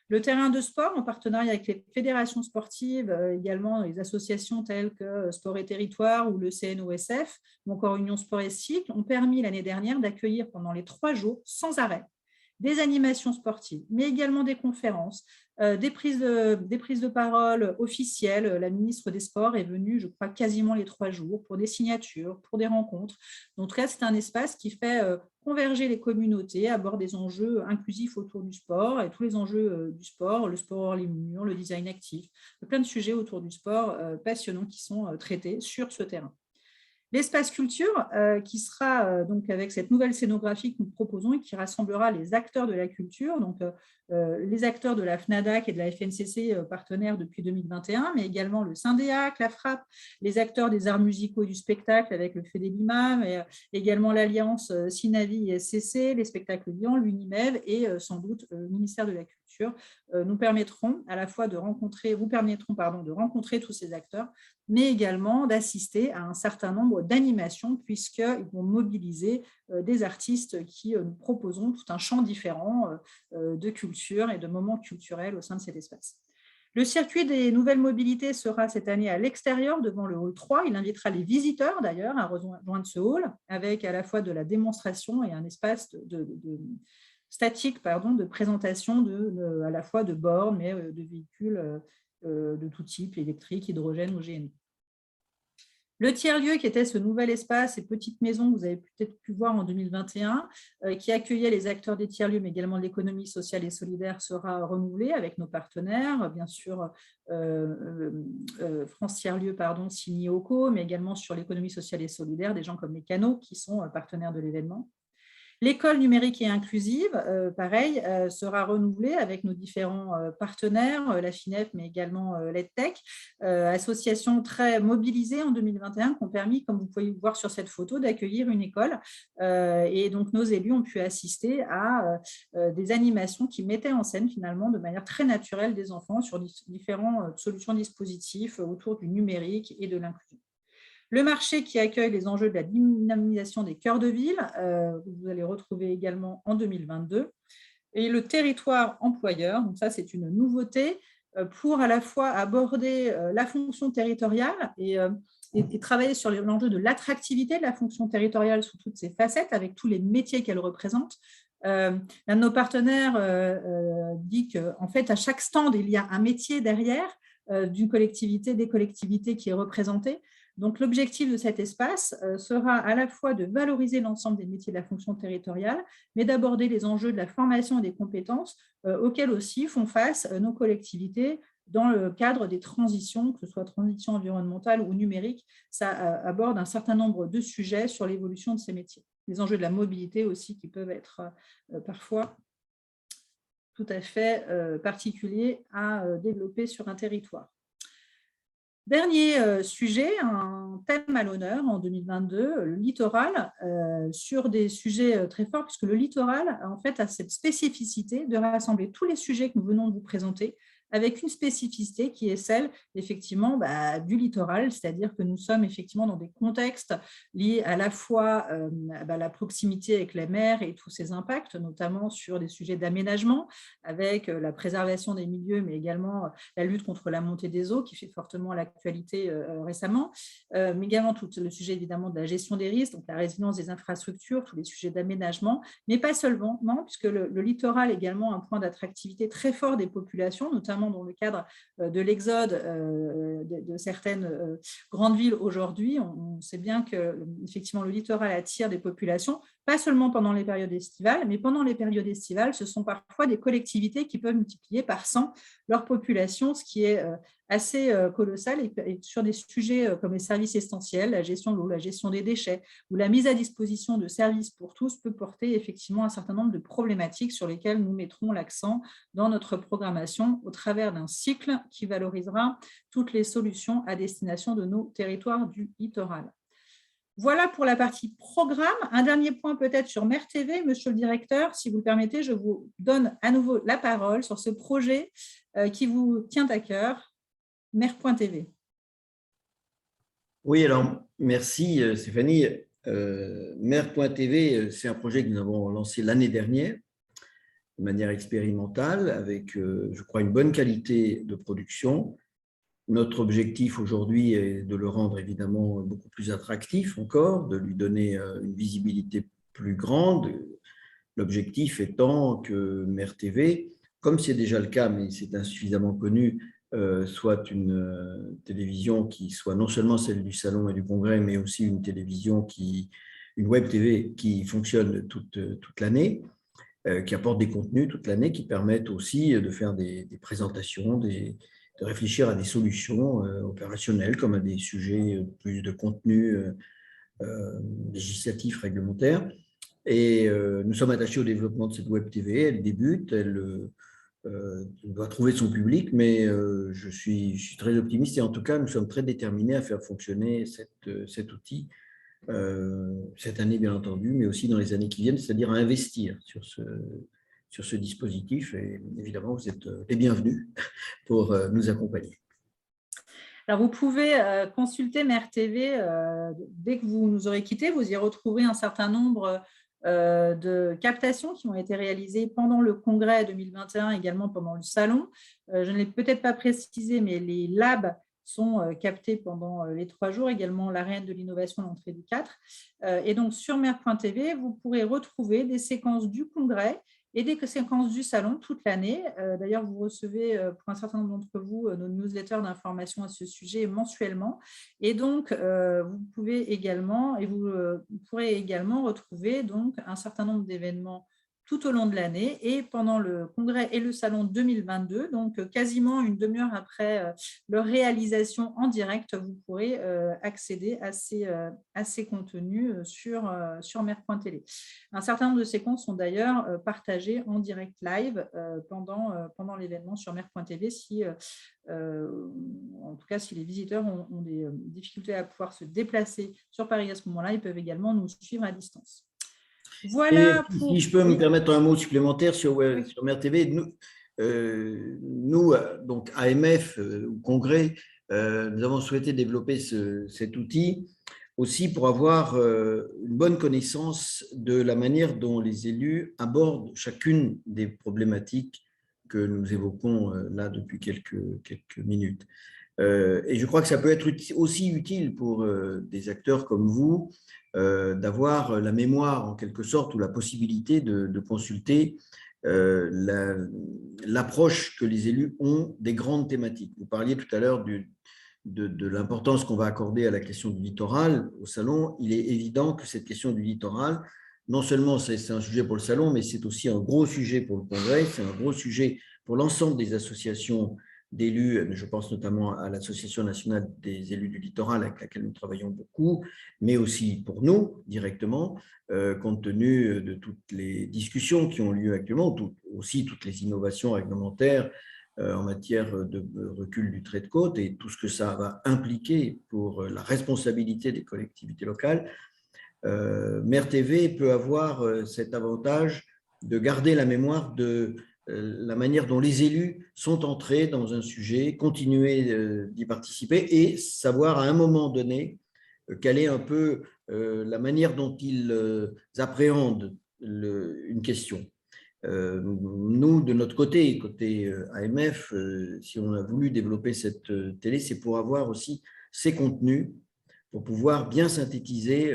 Le terrain de sport, en partenariat avec les fédérations sportives, également les associations telles que Sport et Territoire ou le CNOSF, ou encore Union Sport et Cycle, ont permis l'année dernière d'accueillir pendant les 3 jours, sans arrêt, des animations sportives, mais également des conférences, des prises de parole officielles. La ministre des Sports est venue, je crois, quasiment les 3 jours pour des signatures, pour des rencontres. En tout cas, c'est un espace qui fait converger les communautés, aborde des enjeux inclusifs autour du sport et tous les enjeux du sport, le sport hors les murs, le design actif, plein de sujets autour du sport passionnants qui sont traités sur ce terrain. L'espace culture, qui sera donc avec cette nouvelle scénographie que nous proposons et qui rassemblera les acteurs de la culture, donc les acteurs de la FNADAC et de la FNCC partenaires depuis 2021, mais également le Syndéac, la FRAP, les acteurs des arts musicaux et du spectacle avec le FEDELIMA, mais également l'Alliance Synavi et SCC, les spectacles vivants, l'UNIMEV et sans doute le ministère de la Culture nous permettront à la fois de rencontrer tous ces acteurs, mais également d'assister à un certain nombre d'animations puisqu'ils vont mobiliser des artistes qui nous proposons tout un champ différent de culture et de moments culturels au sein de cet espace. Le circuit des nouvelles mobilités sera cette année à l'extérieur devant le hall 3. Il invitera les visiteurs d'ailleurs à rejoindre ce hall avec à la fois de la démonstration et un espace statique de présentation à la fois de bornes, mais de véhicules de tout type, électriques, hydrogène ou GNO. Le tiers-lieu, qui était ce nouvel espace, ces petites maisons que vous avez peut-être pu voir en 2021, qui accueillait les acteurs des tiers-lieux, mais également de l'économie sociale et solidaire, sera renouvelé avec nos partenaires, bien sûr France Tiers-Lieux, signé OCO, mais également sur l'économie sociale et solidaire, des gens comme les Canaux qui sont partenaires de l'événement. L'école numérique et inclusive, pareil, sera renouvelée avec nos différents partenaires, la FINEF, mais également l'EdTech, associations très mobilisées en 2021 qui ont permis, comme vous pouvez voir sur cette photo, d'accueillir une école. Et donc, nos élus ont pu assister à des animations qui mettaient en scène, finalement, de manière très naturelle des enfants sur différentes solutions dispositifs autour du numérique et de l'inclusion. Le marché qui accueille les enjeux de la dynamisation des cœurs de ville, vous allez retrouver également en 2022. Et le territoire employeur, donc ça c'est une nouveauté, pour à la fois aborder la fonction territoriale et travailler sur l'enjeu de l'attractivité de la fonction territoriale sous toutes ses facettes, avec tous les métiers qu'elle représente. L'un de nos partenaires dit qu'en fait, à chaque stand, il y a un métier derrière d'une collectivité, des collectivités qui est représentée. Donc, l'objectif de cet espace sera à la fois de valoriser l'ensemble des métiers de la fonction territoriale, mais d'aborder les enjeux de la formation et des compétences auxquels aussi font face nos collectivités dans le cadre des transitions, que ce soit transition environnementale ou numérique. Ça aborde un certain nombre de sujets sur l'évolution de ces métiers. Les enjeux de la mobilité aussi qui peuvent être parfois tout à fait particuliers à développer sur un territoire. Dernier sujet, un thème à l'honneur en 2022, le littoral, sur des sujets très forts, puisque le littoral, en fait, a cette spécificité de rassembler tous les sujets que nous venons de vous présenter, avec une spécificité qui est celle, effectivement, du littoral, c'est-à-dire que nous sommes effectivement dans des contextes liés à la fois à la proximité avec la mer et tous ses impacts, notamment sur des sujets d'aménagement, avec la préservation des milieux, mais également la lutte contre la montée des eaux, qui fait fortement l'actualité récemment, mais également tout le sujet, évidemment, de la gestion des risques, donc la résilience des infrastructures, tous les sujets d'aménagement, mais pas seulement, non, puisque le littoral est également un point d'attractivité très fort des populations, notamment dans le cadre de l'exode de certaines grandes villes aujourd'hui. On sait bien que effectivement, le littoral attire des populations, pas seulement pendant les périodes estivales, mais pendant les périodes estivales, ce sont parfois des collectivités qui peuvent multiplier par 100 leur population, ce qui est assez colossal, et sur des sujets comme les services essentiels, la gestion de l'eau, la gestion des déchets ou la mise à disposition de services pour tous peut porter effectivement un certain nombre de problématiques sur lesquelles nous mettrons l'accent dans notre programmation au travers d'un cycle qui valorisera toutes les solutions à destination de nos territoires du littoral. Voilà pour la partie programme. Un dernier point peut-être sur Mer TV, monsieur le directeur, si vous le permettez, je vous donne à nouveau la parole sur ce projet qui vous tient à cœur, Mer.tv. Oui, alors merci Stéphanie. Mer.tv, c'est un projet que nous avons lancé l'année dernière de manière expérimentale avec, je crois, une bonne qualité de production. Notre objectif aujourd'hui est de le rendre évidemment beaucoup plus attractif encore, de lui donner une visibilité plus grande. L'objectif étant que Mer TV, comme c'est déjà le cas, mais c'est insuffisamment connu, soit une télévision qui soit non seulement celle du salon et du congrès, mais aussi une télévision une web TV qui fonctionne toute l'année, qui apporte des contenus toute l'année, qui permettent aussi de faire des présentations, de réfléchir à des solutions opérationnelles, comme à des sujets plus de contenu législatif, réglementaire. Et nous sommes attachés au développement de cette web TV. Elle débute, elle doit trouver son public, mais je suis très optimiste et en tout cas, nous sommes très déterminés à faire fonctionner cet outil cette année, bien entendu, mais aussi dans les années qui viennent, c'est-à-dire à investir sur ce dispositif. Et évidemment, vous êtes les bienvenus pour nous accompagner. Alors, vous pouvez consulter Mer TV dès que vous nous aurez quittés. Vous y retrouverez un certain nombre de captations qui ont été réalisées pendant le congrès 2021, également pendant le salon. Je ne l'ai peut-être pas précisé, mais les labs sont captés pendant les 3 jours, également l'arène de l'innovation, l'entrée du 4. Et donc, sur Mer.tv, vous pourrez retrouver des séquences du congrès et des séquences du salon toute l'année. D'ailleurs, vous recevez, pour un certain nombre d'entre vous, nos newsletters d'informations à ce sujet mensuellement. Et donc, vous pouvez également, et vous pourrez également retrouver donc, un certain nombre d'événements tout au long de l'année et pendant le congrès et le salon 2022, donc quasiment une demi-heure après leur réalisation en direct, vous pourrez accéder à ces contenus sur mer.tv. Un certain nombre de ces comptes sont d'ailleurs partagés en direct live pendant l'événement sur mer.tv si en tout cas, si les visiteurs ont des difficultés à pouvoir se déplacer sur Paris à ce moment-là, ils peuvent également nous suivre à distance. Voilà Et pour… si je peux me Oui. permettre un mot supplémentaire sur Oui. MerTV, nous donc AMF, au Congrès, nous avons souhaité développer cet outil aussi pour avoir une bonne connaissance de la manière dont les élus abordent chacune des problématiques que nous évoquons là depuis quelques minutes. Et je crois que ça peut être aussi utile pour des acteurs comme vous d'avoir la mémoire en quelque sorte ou la possibilité de consulter l'approche que les élus ont des grandes thématiques. Vous parliez tout à l'heure de l'importance qu'on va accorder à la question du littoral au salon. Il est évident que cette question du littoral, non seulement c'est un sujet pour le salon, mais c'est aussi un gros sujet pour le Congrès, c'est un gros sujet pour l'ensemble des associations d'élus, je pense notamment à l'Association nationale des élus du littoral avec laquelle nous travaillons beaucoup, mais aussi pour nous directement, compte tenu de toutes les discussions qui ont lieu actuellement, aussi toutes les innovations réglementaires en matière de recul du trait de côte et tout ce que ça va impliquer pour la responsabilité des collectivités locales. MerTV peut avoir cet avantage de garder la mémoire de la manière dont les élus sont entrés dans un sujet, continuer d'y participer et savoir à un moment donné quelle est un peu la manière dont ils appréhendent une question. Nous, de notre côté AMF, si on a voulu développer cette télé, c'est pour avoir aussi ces contenus, pour pouvoir bien synthétiser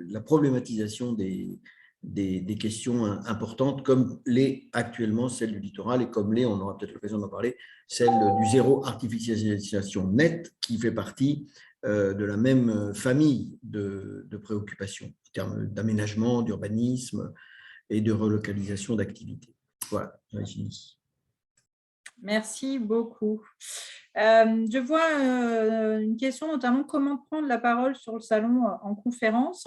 la problématisation des questions importantes, comme l'est actuellement celle du littoral et comme l'est, on aura peut-être l'occasion d'en parler, celle du zéro artificialisation nette, qui fait partie de la même famille de préoccupations en termes d'aménagement, d'urbanisme et de relocalisation d'activités. Voilà, j'ai fini. Merci beaucoup. Je vois une question, notamment comment prendre la parole sur le salon en conférence.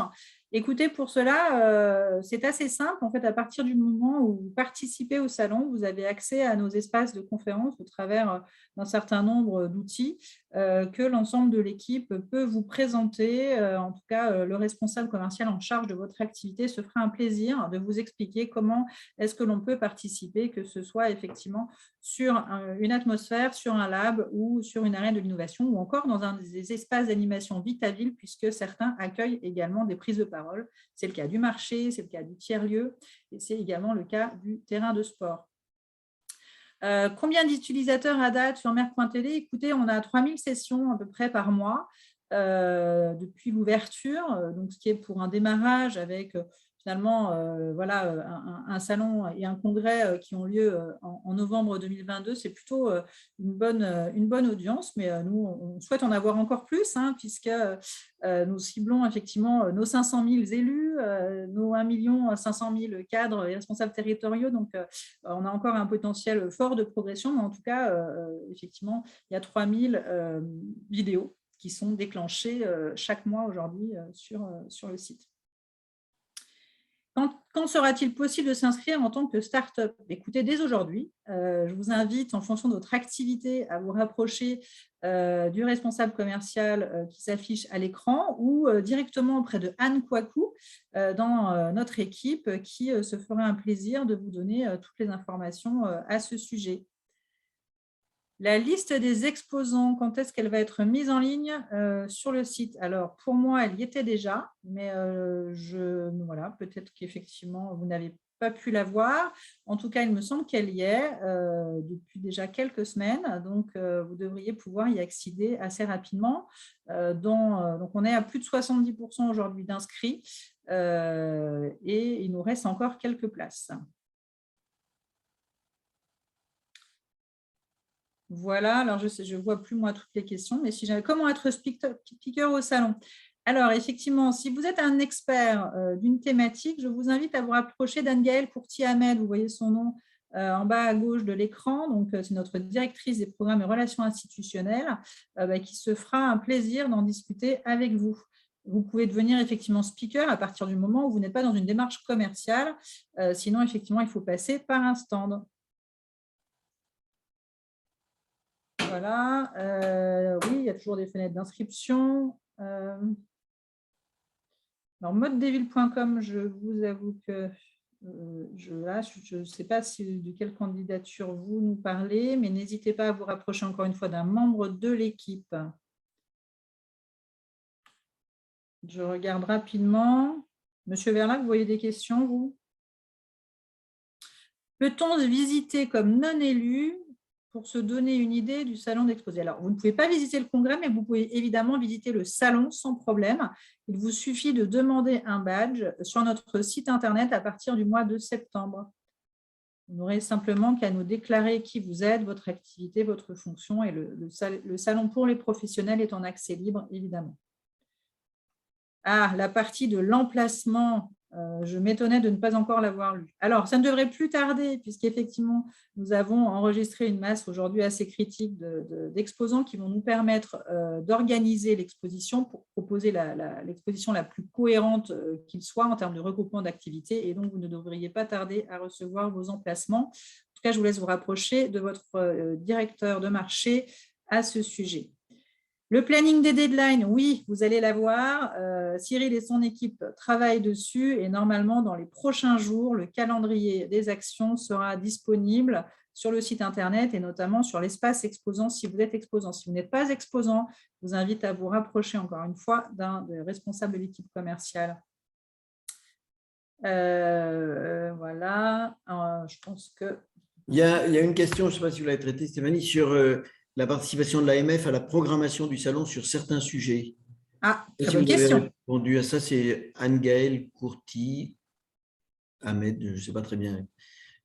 Écoutez, pour cela, c'est assez simple. En fait, à partir du moment où vous participez au salon, vous avez accès à nos espaces de conférence au travers d'un certain nombre d'outils que l'ensemble de l'équipe peut vous présenter. En tout cas, le responsable commercial en charge de votre activité se fera un plaisir de vous expliquer comment est-ce que l'on peut participer, que ce soit effectivement sur une atmosphère, sur un lab ou sur une arène de l'innovation ou encore dans un des espaces d'animation Vitaville, puisque certains accueillent également des prises de parole. C'est le cas du marché, c'est le cas du tiers-lieu et c'est également le cas du terrain de sport. Combien d'utilisateurs à date sur mer.tv? Écoutez, on a 3000 sessions à peu près par mois depuis l'ouverture, donc ce qui est pour un démarrage avec finalement voilà, un salon et un congrès qui ont lieu en novembre 2022. C'est plutôt une bonne audience, mais nous, on souhaite en avoir encore plus, hein, puisque nous ciblons effectivement nos 500 000 élus, nos 1 500 000 cadres et responsables territoriaux. Donc, on a encore un potentiel fort de progression, mais en tout cas, effectivement, il y a 3000 vidéos qui sont déclenchées chaque mois aujourd'hui sur le site. Quand sera-t-il possible de s'inscrire en tant que start-up? Écoutez, dès aujourd'hui, je vous invite, en fonction de votre activité, à vous rapprocher du responsable commercial qui s'affiche à l'écran ou directement auprès de Anne Kouakou dans notre équipe qui se fera un plaisir de vous donner toutes les informations à ce sujet. La liste des exposants, quand est-ce qu'elle va être mise en ligne sur le site? Alors, pour moi, elle y était déjà, mais voilà, peut-être qu'effectivement, vous n'avez pas pu la voir. En tout cas, il me semble qu'elle y est depuis déjà quelques semaines, donc vous devriez pouvoir y accéder assez rapidement. Donc, on est à plus de 70% aujourd'hui d'inscrits et il nous reste encore quelques places. Voilà, alors je ne vois plus moi toutes les questions, mais si j'avais comment être speaker au salon. Alors, effectivement, si vous êtes un expert d'une thématique, je vous invite à vous rapprocher d'Anne-Gaëlle Courtier-Ahmed. Vous voyez son nom en bas à gauche de l'écran. Donc, c'est notre directrice des programmes et relations institutionnelles qui se fera un plaisir d'en discuter avec vous. Vous pouvez devenir effectivement speaker à partir du moment où vous n'êtes pas dans une démarche commerciale. Sinon, effectivement, il faut passer par un stand. Voilà. Oui, il y a toujours des fenêtres d'inscription. Alors, modedeville.com, je vous avoue que je ne sais pas de quelle candidature vous nous parlez, mais n'hésitez pas à vous rapprocher encore une fois d'un membre de l'équipe. Je regarde rapidement. Monsieur Verlac, vous voyez des questions, vous? Peut-on visiter comme non élu pour se donner une idée du salon d'exposé? Alors, vous ne pouvez pas visiter le congrès, mais vous pouvez évidemment visiter le salon sans problème. Il vous suffit de demander un badge sur notre site internet à partir du mois de septembre. Vous n'aurez simplement qu'à nous déclarer qui vous êtes, votre activité, votre fonction, et le salon pour les professionnels est en accès libre, évidemment. Ah, la partie de l'emplacement, je m'étonnais de ne pas encore l'avoir lu. Alors, ça ne devrait plus tarder, puisqu'effectivement, nous avons enregistré une masse aujourd'hui assez critique d'exposants qui vont nous permettre d'organiser l'exposition pour proposer l'exposition la plus cohérente qu'il soit en termes de regroupement d'activités. Et donc, vous ne devriez pas tarder à recevoir vos emplacements. En tout cas, je vous laisse vous rapprocher de votre directeur de marché à ce sujet. Le planning des deadlines, oui, vous allez l'avoir. Cyril et son équipe travaillent dessus et normalement, dans les prochains jours, le calendrier des actions sera disponible sur le site internet et notamment sur l'espace exposant si vous êtes exposant. Si vous n'êtes pas exposant, je vous invite à vous rapprocher encore une fois d'un des responsables de l'équipe commerciale. Voilà, je pense que… Il y a une question, je ne sais pas si vous l'avez traitée, Stéphanie, sur la participation de l'AMF à la programmation du salon sur certains sujets. Ah, très si bonne vous avez question. répondu à ça, c'est Anne-Gaëlle Courtier-Ahmed, je ne sais pas très bien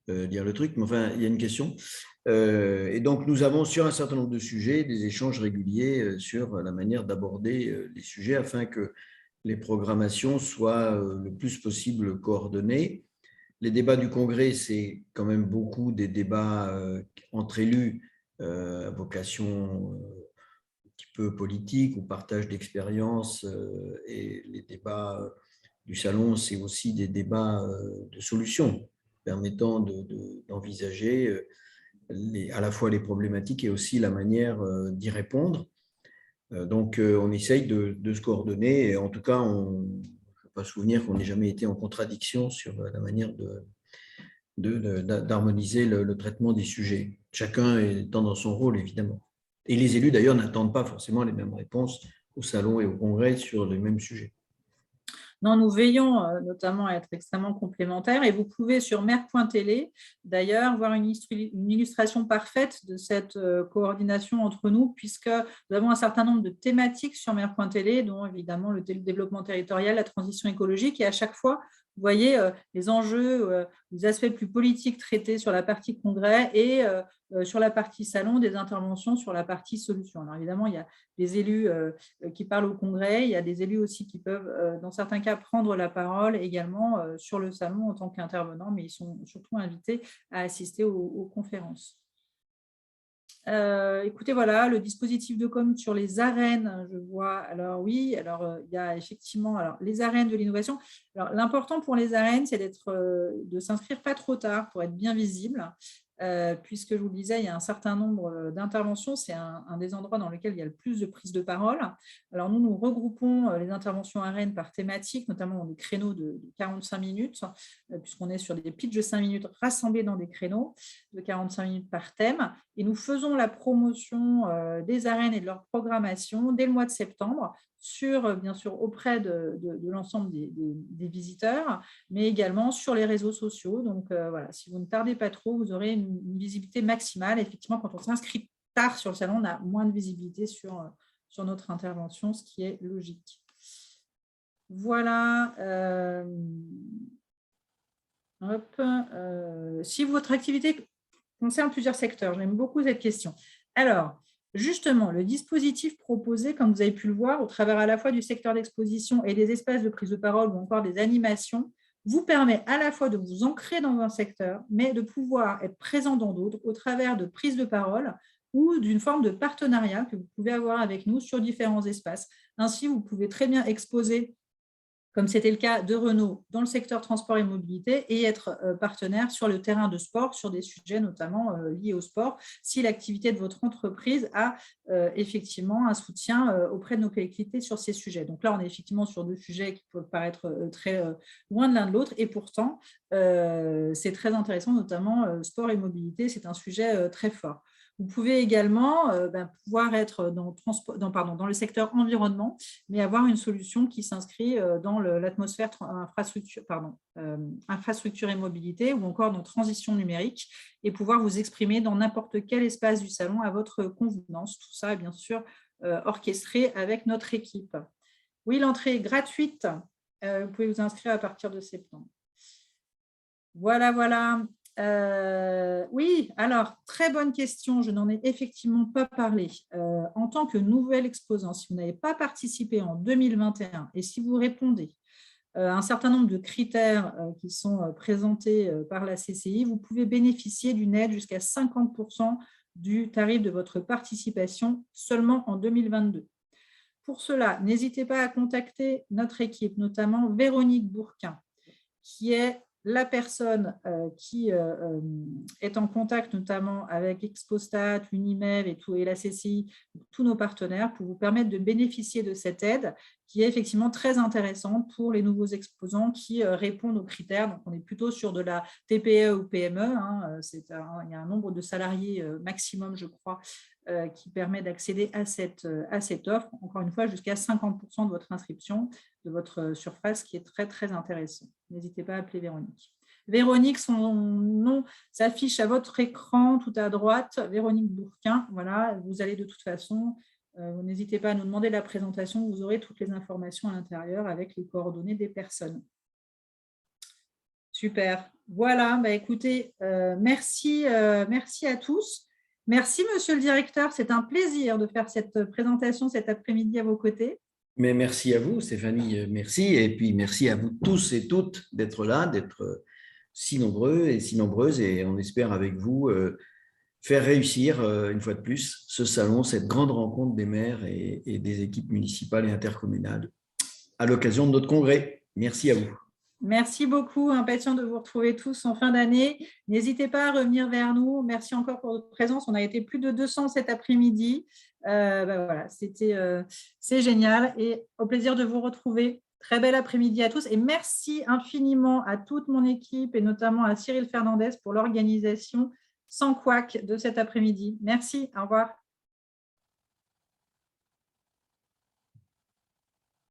dire le truc, mais enfin, il y a une question. Et donc, nous avons sur un certain nombre de sujets des échanges réguliers sur la manière d'aborder les sujets afin que les programmations soient le plus possible coordonnées. Les débats du Congrès, c'est quand même beaucoup des débats entre élus à vocation un petit peu politique ou partage d'expériences. Et les débats du Salon, c'est aussi des débats de solutions permettant d'envisager à la fois les problématiques et aussi la manière d'y répondre. Donc, on essaye de se coordonner et en tout cas, on pas souvenir qu'on n'ait jamais été en contradiction sur la manière d'harmoniser le traitement des sujets. Chacun étant dans son rôle, évidemment. Et les élus, d'ailleurs, n'attendent pas forcément les mêmes réponses au salon et au congrès sur les mêmes sujets. Non, nous veillons notamment à être extrêmement complémentaires et vous pouvez sur mer.tv d'ailleurs voir une illustration parfaite de cette coordination entre nous puisque nous avons un certain nombre de thématiques sur mer.tv dont évidemment le développement territorial, la transition écologique et à chaque fois, vous voyez les enjeux, les aspects plus politiques traités sur la partie congrès et sur la partie salon, des interventions sur la partie solution. Alors évidemment, il y a des élus qui parlent au congrès, il y a des élus aussi qui peuvent, dans certains cas, prendre la parole également sur le salon en tant qu'intervenants, mais ils sont surtout invités à assister aux conférences. Écoutez, voilà, le dispositif de com sur les arènes, je vois. Alors oui, alors il y a effectivement les arènes de l'innovation. Alors l'important pour les arènes, c'est de s'inscrire pas trop tard pour être bien visible. Puisque je vous le disais, il y a un certain nombre d'interventions. C'est un des endroits dans lesquels il y a le plus de prise de parole. Alors, nous regroupons les interventions arènes par thématique, notamment dans des créneaux de 45 minutes, puisqu'on est sur des pitchs de 5 minutes rassemblés dans des créneaux de 45 minutes par thème. Et nous faisons la promotion des arènes et de leur programmation dès le mois de septembre, bien sûr, auprès de l'ensemble des visiteurs, mais également sur les réseaux sociaux. Donc, voilà, si vous ne tardez pas trop, vous aurez une visibilité maximale. Effectivement, quand on s'inscrit tard sur le salon, on a moins de visibilité sur notre intervention, ce qui est logique. Voilà. Si votre activité concerne plusieurs secteurs, j'aime beaucoup cette question. Alors, Justement, le dispositif proposé, comme vous avez pu le voir, au travers à la fois du secteur d'exposition et des espaces de prise de parole ou encore des animations, vous permet à la fois de vous ancrer dans un secteur, mais de pouvoir être présent dans d'autres au travers de prises de parole ou d'une forme de partenariat que vous pouvez avoir avec nous sur différents espaces. Ainsi, vous pouvez très bien exposer, comme c'était le cas de Renault, dans le secteur transport et mobilité, et être partenaire sur le terrain de sport, sur des sujets notamment liés au sport, si l'activité de votre entreprise a effectivement un soutien auprès de nos collectivités sur ces sujets. Donc là, on est effectivement sur deux sujets qui peuvent paraître très loin de l'un de l'autre, et pourtant, c'est très intéressant, notamment sport et mobilité, c'est un sujet très fort. Vous pouvez également pouvoir être dans le secteur environnement, mais avoir une solution qui s'inscrit dans l'atmosphère infrastructure et mobilité ou encore dans transition numérique et pouvoir vous exprimer dans n'importe quel espace du salon à votre convenance. Tout ça est bien sûr orchestré avec notre équipe. Oui, l'entrée est gratuite. Vous pouvez vous inscrire à partir de septembre. Voilà. Oui, alors, très bonne question. Je n'en ai effectivement pas parlé. En tant que nouvel exposant, si vous n'avez pas participé en 2021 et si vous répondez à un certain nombre de critères qui sont présentés par la CCI, vous pouvez bénéficier d'une aide jusqu'à 50% du tarif de votre participation seulement en 2022. Pour cela, n'hésitez pas à contacter notre équipe, notamment Véronique Bourquin, qui est la personne qui est en contact notamment avec Expostat, Unimev et la CCI, tous nos partenaires, pour vous permettre de bénéficier de cette aide qui est effectivement très intéressante pour les nouveaux exposants qui répondent aux critères. Donc, on est plutôt sur de la TPE ou PME. Il y a un nombre de salariés maximum, je crois, qui permet d'accéder à cette offre. Encore une fois, jusqu'à 50% de votre inscription, de votre surface, qui est très, très intéressant. N'hésitez pas à appeler Véronique. Véronique, son nom s'affiche à votre écran tout à droite. Véronique Bourquin, voilà, vous allez de toute façon, n'hésitez pas à nous demander la présentation, vous aurez toutes les informations à l'intérieur avec les coordonnées des personnes. Super, voilà, écoutez, merci à tous. Merci, monsieur le directeur. C'est un plaisir de faire cette présentation cet après-midi à vos côtés. Mais merci à vous, Stéphanie. Merci. Et puis, merci à vous tous et toutes d'être là, d'être si nombreux et si nombreuses. Et on espère avec vous faire réussir, une fois de plus, ce salon, cette grande rencontre des maires et des équipes municipales et intercommunales à l'occasion de notre congrès. Merci à vous. Merci beaucoup, impatient de vous retrouver tous en fin d'année. N'hésitez pas à revenir vers nous. Merci encore pour votre présence. On a été plus de 200 cet après-midi. Voilà, c'est génial et au plaisir de vous retrouver. Très bel après-midi à tous et merci infiniment à toute mon équipe et notamment à Cyril Fernandez pour l'organisation sans couac de cet après-midi. Merci, au revoir.